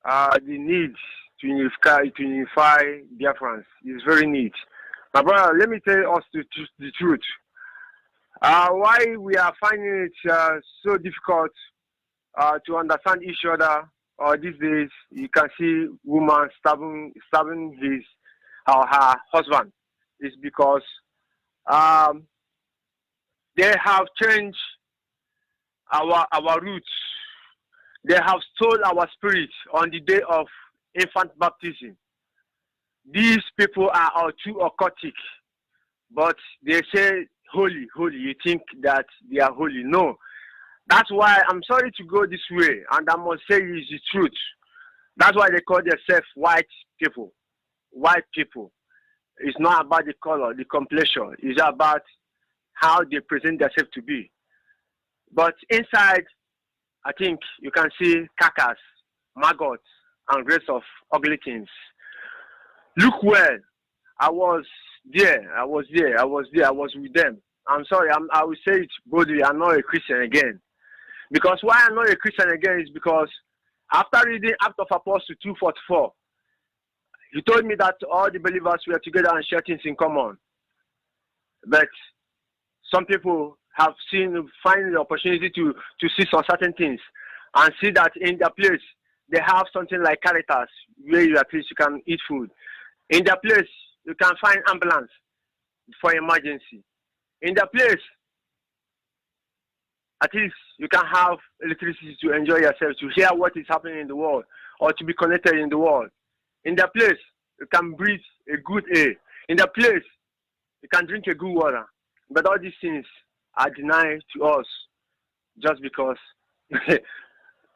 the need to unify Biafrans is very neat. My brother, let me tell us the truth. Why we are finding it so difficult to understand each other these days, you can see women stabbing his or her husband, is because they have changed our roots. They have stolen our spirit on the day of infant baptism. These people are too occultic, but they say holy, holy. You think that they are holy. No. That's why I'm sorry to go this way, and I must say it's the truth. That's why they call themselves white people. White people. It's not about the color, the complexion. It's about how they present themselves to be. But inside, I think you can see carcass, maggots, and rest of ugly things. Look well. I was there. I was with them. I'm sorry. I will say it boldly. I'm not a Christian again. Because why I'm not a Christian again is because after reading Acts of Apostles 2:44, he told me that all the believers were together and share things in common. But some people have find the opportunity to see some certain things and see that in their place they have something like Caritas, where you at least you can eat food. In their place, you can find ambulance for emergency. In their place, at least you can have electricity to enjoy yourself, to hear what is happening in the world, or to be connected in the world. In their place, you can breathe a good air. In their place, you can drink a good water. But all these things are denied to us just because,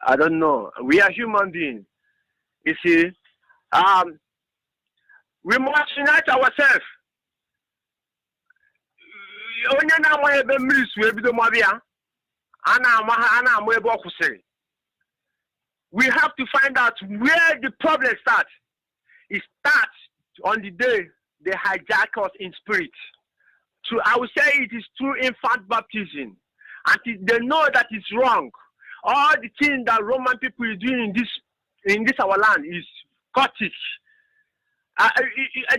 I don't know, we are human beings. You see, we must unite ourselves. We have to find out where the problem starts. It starts on the day they hijack us in spirit. I would say it is through infant baptism. And they know that it's wrong. All the things that Roman people are doing in this our land is cultic.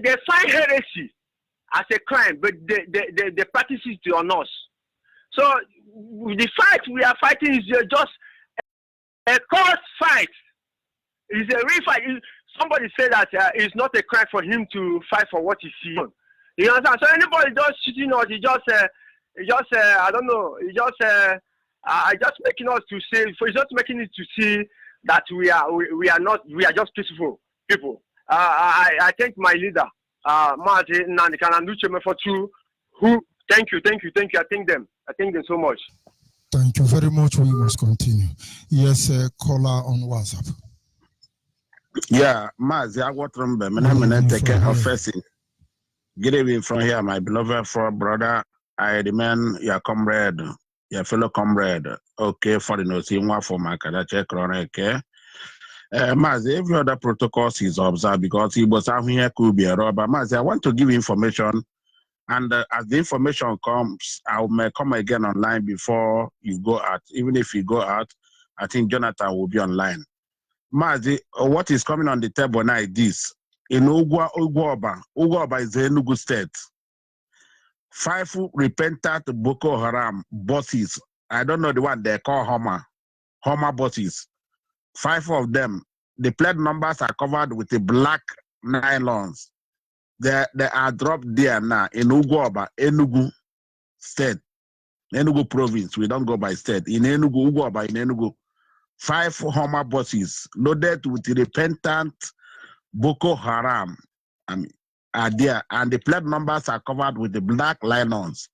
They find heresy as a crime, but they practice it on us. So the fight we are fighting is just a cause fight. It's a real fight. Somebody said that it's not a crime for him to fight for what he sees. You understand? So anybody just shooting us, I don't know, just making us to say, it's just making it to see that we are just peaceful people. I thank my leader, Martin Nandikananucheme for two, who, thank you. I thank them so much. Thank you very much. We must continue. Yes, caller on WhatsApp. Yeah, Mazi, I want to take care of facing. Get away from here, my beloved brother. I demand your comrade, your fellow comrade. Okay, for the notes, for my Kadache Chronic. Mazi, every other protocols is observed because he was out here could be a robber. Mazi, I want to give information, and as the information comes, I may come again online before you go out. Even if you go out, I think Jonathan will be online. Mazi, what is coming on the table now is this. In Ugwoba is the Enugu state. 5 repentant Boko Haram bosses. I don't know the one they call Homer bosses. 5 of them. The plate numbers are covered with the black nylons. They are dropped there now in Ugwoba, Enugu state, Enugu province. We don't go by state. In Enugu, Ugwoba in Enugu. 5 Homer bosses loaded with repentant Boko Haram are there, and the plate numbers are covered with the black nylons.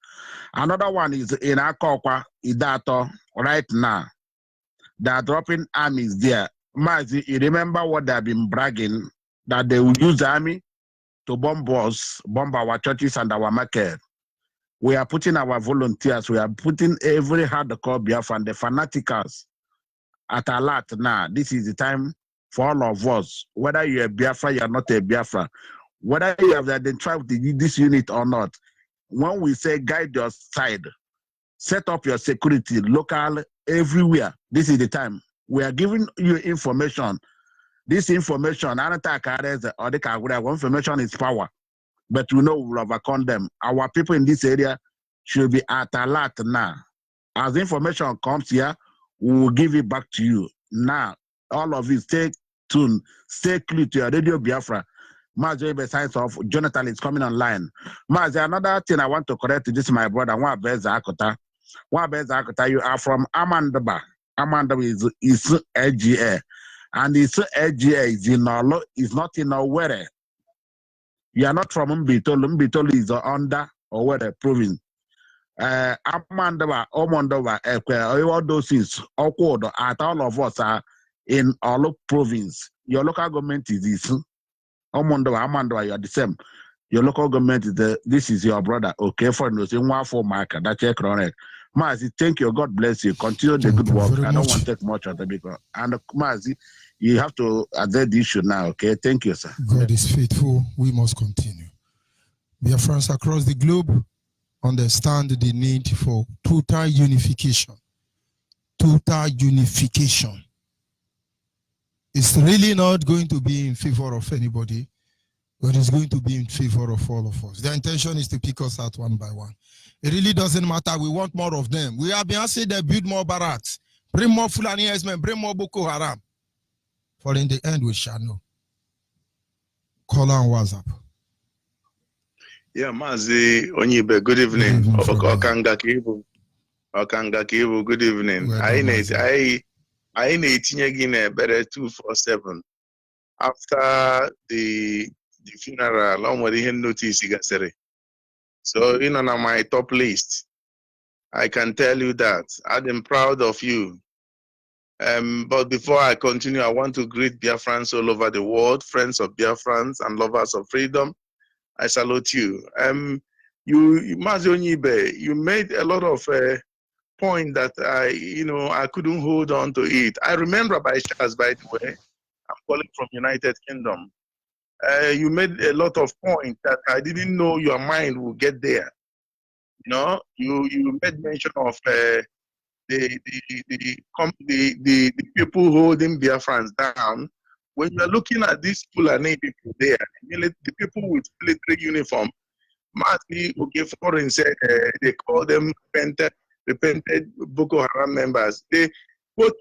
Another one is in Akokwa, Idato, right now. They are dropping armies there. Mazi, you remember what they have been bragging, that they will use the army to bomb us, bomb our churches and our market. We are putting our volunteers, we are putting every hardcore Biafra and the fanaticals at alert now. This is the time for all of us, whether you're a Biafra, you're not a Biafra, whether you have identified with this unit or not. When we say guide your side, set up your security, local, everywhere, this is the time. We are giving you information. This information, information is power, but we know we will overcome them. Our people in this area should be at alert now. As information comes here, we will give it back to you. Now, all of you stay tuned, stay glued to your Radio Biafra. Mazi, besides of Jonathan is coming online. Mazi, another thing I want to correct, this is my brother, Wabeza Akota. You are from Amandaba. Amandaba is AGA. And it's AGA is in Olo, is not in Owerri. You are not from Mbitolo. Mbitolo is under Owerri province. Amandaba, Omondova, all those things, at all of us are in Olo province. Your local government is this. Omondova, Amandova, you are the same. Your local government is this is your brother. Okay, for those in one for marker, that's correct. Mazi, thank you. God bless you. Continue the good work. I don't want to take much of the big one. And Mazi, you have to address the issue now, okay? Thank you, sir. God is faithful. We must continue. Biafrans across the globe understand the need for total unification. Total unification. It's really not going to be in favor of anybody, but it's going to be in favor of all of us. Their intention is to pick us out one by one. It really doesn't matter. We want more of them. We have been saying they build more barracks, bring more Fulani herdsmen, bring more Boko Haram. For in the end, we shall know. Call on WhatsApp. Yeah, Mazi Onyibe, good evening. Okanga Kibu, good evening. I need Tinyagine better 247. After the funeral, along with the notice, so on my top list. I can tell you that I'm proud of you. But before I continue, I want to greet Biafrans all over the world, friends of Biafrans and lovers of freedom. I salute you. Mazi Onyibe, you made a lot of points that I couldn't hold on to it. I remember by chance, by the way, I'm calling from United Kingdom. You made a lot of points that I didn't know your mind would get there. You made mention of the people holding Biafrans down. When you're looking at these Fulani people there, the people with military uniform, Marty Foreign said they call them repented Boko Haram members. They put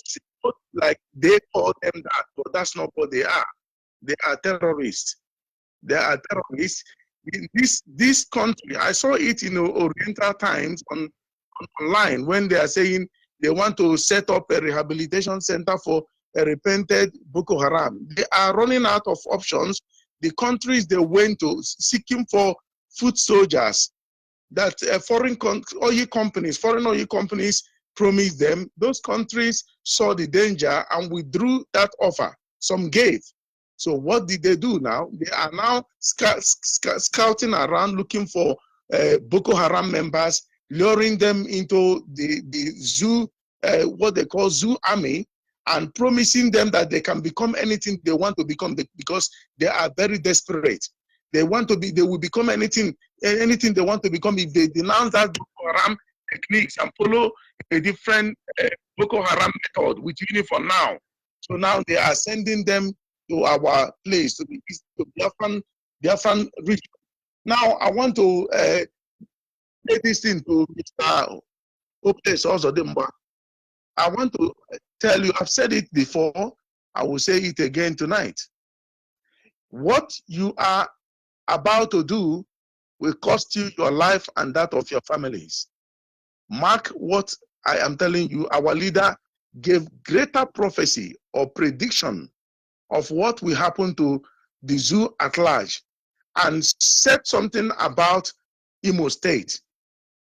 like they call them that, but that's not what they are. They are terrorists. They are terrorists. This country, I saw it in Oriental Times online when they are saying they want to set up a rehabilitation center for a repented Boko Haram. They are running out of options. The countries they went to seeking for foot soldiers that foreign oil companies promised them. Those countries saw the danger and withdrew that offer. Some gave. So what did they do now? They are now scouting around looking for Boko Haram members, luring them into the zoo, what they call zoo army, and promising them that they can become anything they want to become because they are very desperate. They will become anything they want to become if they denounce that Boko Haram techniques and follow a different Boko Haram method with uniform now. So now they are sending them to our place, to Biafran region. Now I want to say this thing to Mr. Optes also. I want to tell you, I've said it before, I will say it again tonight. What you are about to do will cost you your life and that of your families. Mark what I am telling you. Our leader gave greater prophecy or prediction of what will happen to the zoo at large and said something about Imo State.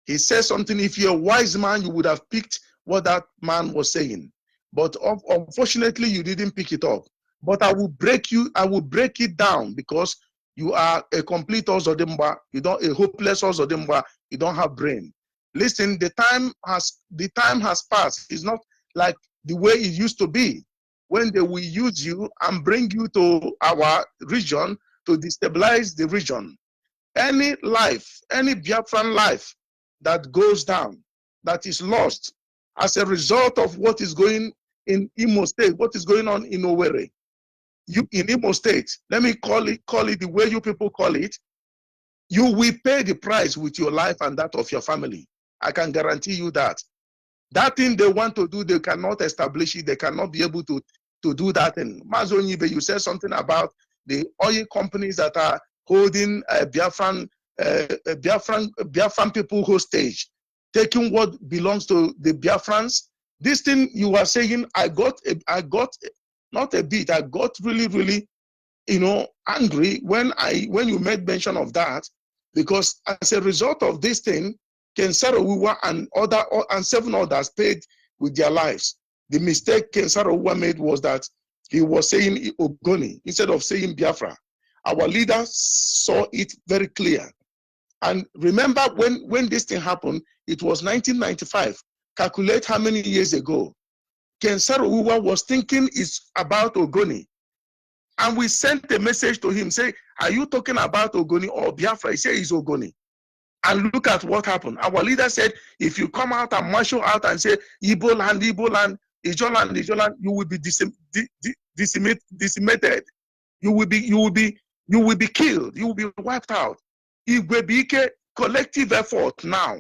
He said something, if you're a wise man, you would have picked what that man was saying. But unfortunately, you didn't pick it up. But I will break it down because you are a complete Ozodimba, a hopeless Ozodimba, you don't have brain. Listen, the time has passed. It's not like the way it used to be, when they will use you and bring you to our region to destabilize the region. Any Biafran life that goes down, that is lost as a result of what is going in Imo State, what is going on in Owerri. You in Imo State, let me call it the way you people call it, you will pay the price with your life and that of your family. I can guarantee you that. That thing they want to do, they cannot establish it, they cannot be able to do that. And Mazi Onyibe, you said something about the oil companies that are holding Biafran people hostage, taking what belongs to the Biafrans. This thing you are saying, I got not a bit, I got really, really, angry when you made mention of that, because as a result of this thing, Ken Saro-Wiwa and 7 others paid with their lives. The mistake Ken Saro-Wiwa made was that he was saying Ogoni instead of saying Biafra. Our leader saw it very clear. And remember when this thing happened, it was 1995. Calculate how many years ago. Ken Saro-Wiwa was thinking it's about Ogoni. And we sent a message to him, say, are you talking about Ogoni or Biafra? He said it's Ogoni. And look at what happened. Our leader said, if you come out and marshal out and say, Igbo land, Ijo land, you will be decimated. You will be killed. You will be wiped out. It will be a collective effort now.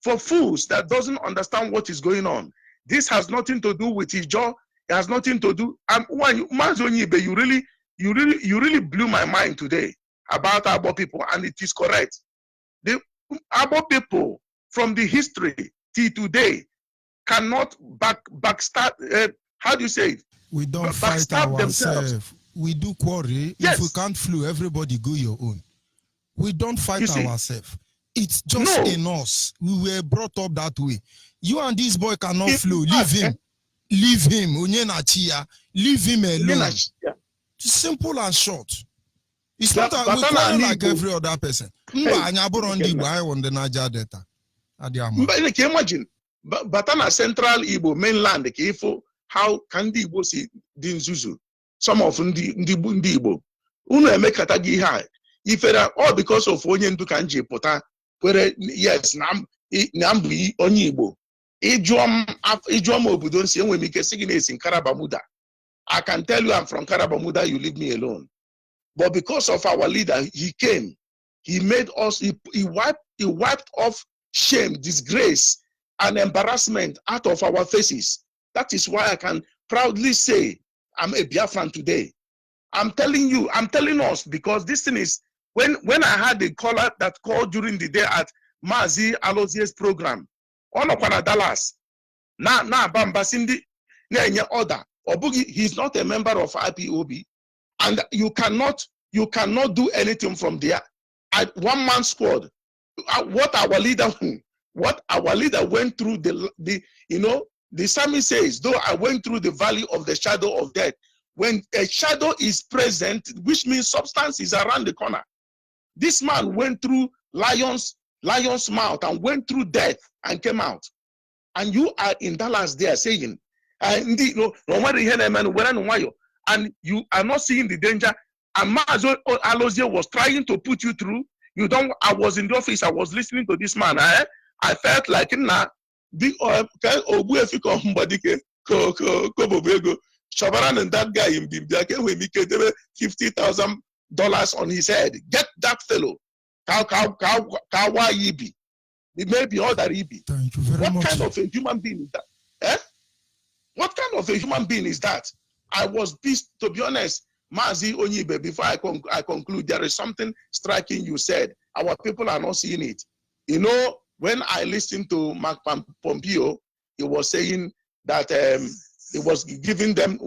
For fools that doesn't understand what is going on. This has nothing to do with Ijo. It has nothing to do. Onyibe, you really blew my mind today about Abo people, and it is correct. The Abo people from the history till today cannot backstab. How do you say it? We don't fight ourselves. We do quarry. Yes. If we can't flew, everybody go your own. We don't fight ourselves. It's just in us. We were brought up that way. You and this boy cannot flow. Leave him. Leave him. Leave him alone. Simple and short. It's not that we quarrel like every other person. Imagine, Batana Central Igbo mainland, how can the Igbo see Dinzuzu? Some of the Igbo. Uno emekatagi high. If it are all because of Onyen Dukanji Pota, where yes, Nambi Onyibo. Ijom Obudon say when we get sickness in Karabamuda. I can tell you I'm from Karabamuda, you leave me alone. But because of our leader, he came, he made us, he wiped off shame, disgrace, and embarrassment out of our faces. That is why I can proudly say I'm a Biafran today. I'm telling you, I'm telling us, because this thing is, when I had a caller that called during the day at Mazi Alozie's program, on Okwana Dallas, na Bamba Cindy, order. Obugi, he's not a member of IPOB, and you cannot do anything from there. At one man squad, what our leader went through, the psalmist says, though I went through the valley of the shadow of death. When a shadow is present, which means substance is around the corner. This man went through lion's mouth and went through death and came out. And you are in Dallas there saying, and you are not seeing the danger. And Mazo Alozie was trying to put you through. I was in the office, I was listening to this man. I felt like Shabaran and that guy in Bimbiake when he gave $50,000 on his head. Get that fellow. Kawaii. It may be all that he be. Thank you very much. What kind of a human being is that? What kind of a human being is that? I was pissed, to be honest, Mazi Onyibe, before I conclude, there is something striking you said. Our people are not seeing it. When I listened to Mark Pompeo, he was saying that he was giving them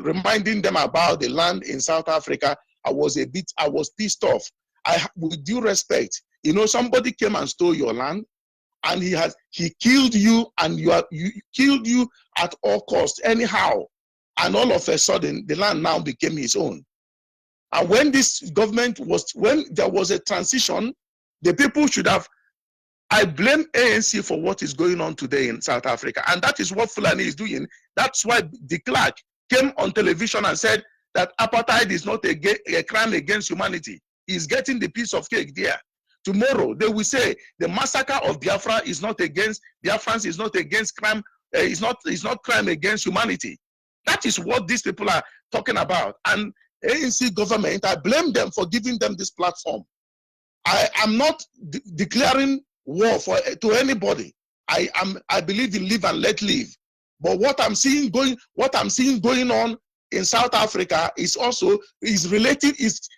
reminding them about the land in South Africa. I was pissed off. With due respect, somebody came and stole your land, and he killed you, and you killed you at all costs anyhow. And all of a sudden, the land now became his own. And when there was a transition, the people should have. I blame ANC for what is going on today in South Africa. And that is what Fulani is doing. That's why de Klerk came on television and said that apartheid is not a crime against humanity. He's getting the piece of cake there. Tomorrow, they will say the massacre of Biafra is not against, Biafrans is not against crime, it's not crime against humanity. That is what these people are talking about. And ANC government, I blame them for giving them this platform. I am not declaring war to anybody. I believe in live and let live. But what I'm seeing going on in South Africa is related, is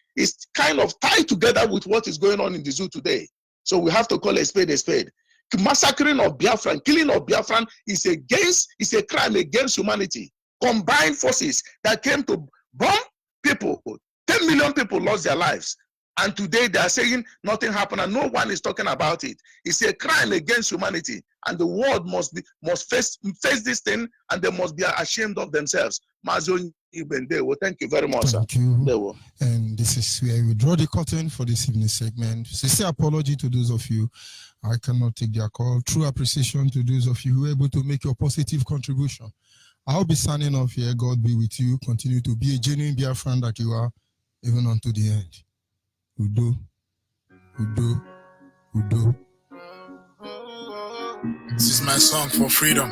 kind of tied together with what is going on in the zoo today. So we have to call a spade a spade. Massacring of Biafran, killing of Biafran is a crime against humanity. Combined forces that came to bomb people, 10 million people lost their lives. And today they are saying nothing happened and no one is talking about it. It's a crime against humanity, and the world must face this thing, and they must be ashamed of themselves. Mazo Even there. Well, thank you very much, Thank sir. you. There will. And this is where we draw the curtain for this evening segment. Sincere apology to those of you I cannot take their call. True appreciation to those of you who were able to make your positive contribution. I'll be signing off here. God be with you. Continue to be a genuine Biafran that you are, even unto the end. Udo, Udo, Udo. This is my song for freedom.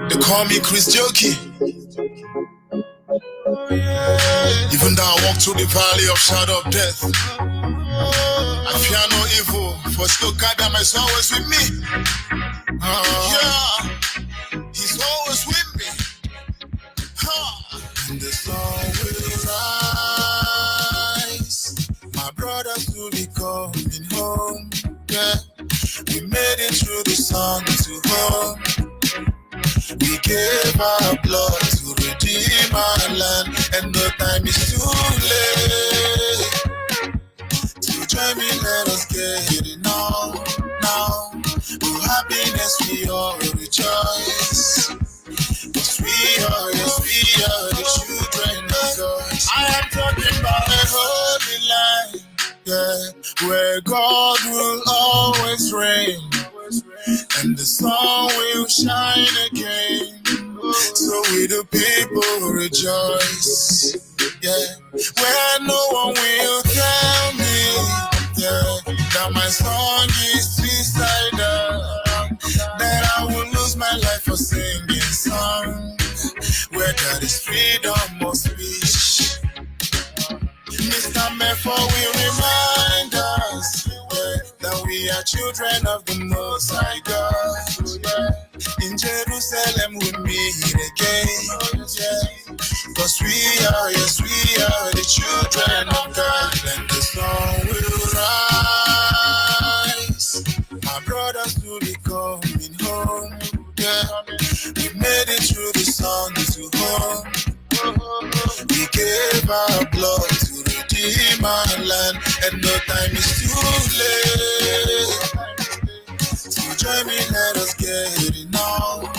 They call me Chris Jokey. Even though I walk through the valley of shadow of death, I fear no evil, for still God that is always with me. Yeah, He's always with me. And the sun will rise. My brothers will be coming home. Yeah, we made it through the sun to home. We gave our blood to redeem our land, and no time is too late. To join me, let us get it now. For happiness we all rejoice. Yes, we are the children of God. I am talking about a holy land, yeah, where God will always reign, and the sun will shine again. So we the people rejoice, yeah, where no one will tell me, yeah, that my song is suicidal, that I will lose my life for singing song, where there is freedom of speech. Mr. Mepho will remind us, yeah, that we are children of the Most High God. Yeah. In Jerusalem we meet again, yeah, cause we are the children of God, and the sun will rise. My brothers will be coming home, yeah, we made it through the sun to home. We gave our blood to redeem our land, and no time is too late. So join me, let us get it now.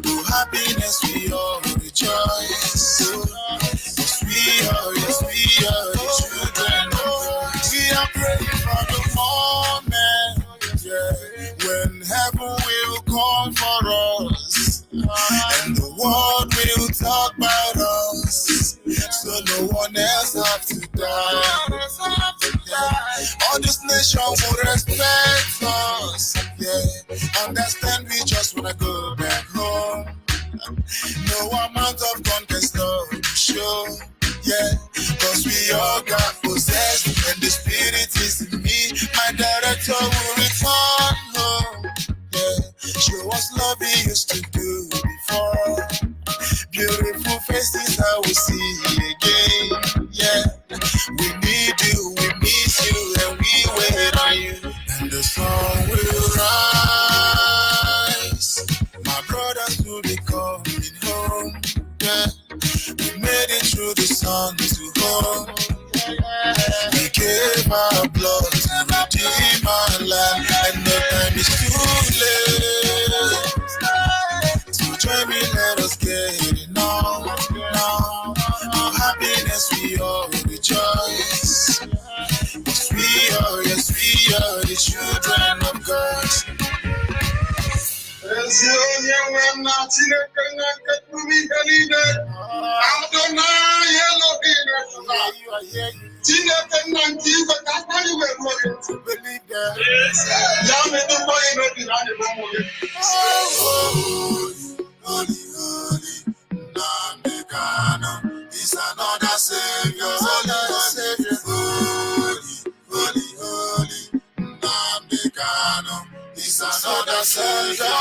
For happiness we all rejoice. Yes, we are the children of God. We are praying for the moment, yeah, when heaven will come for us, and the world will talk about us, so no one else have to die. All this nation will respect us, yeah. Understand we just wanna go back home. No amount of gun can stop the show, yeah, cause we all got possessed, and the spirit is in me. My director will return home, yeah. Show us love we used to do before. Beautiful faces I will see again, yeah. We need you, we miss you, and we wait on you. And the sun will rise. My brothers will be coming home, yeah. We made it through the sun to home. We gave our blood to redeem our land, and no time is too late. So join me, let us get it now. For happiness we all rejoice. Yes, we are the children of God. Holy, Nambekano is another Savior. Holy, Nambekano is another Savior.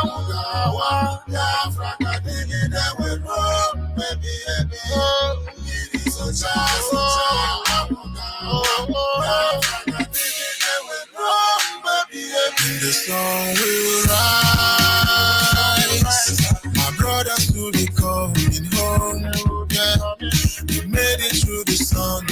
Mugawa, Biafra, Kadegede, we run, baby. It is a chance, the sun will rise. My brothers will be coming home, yeah. We made it through the sun.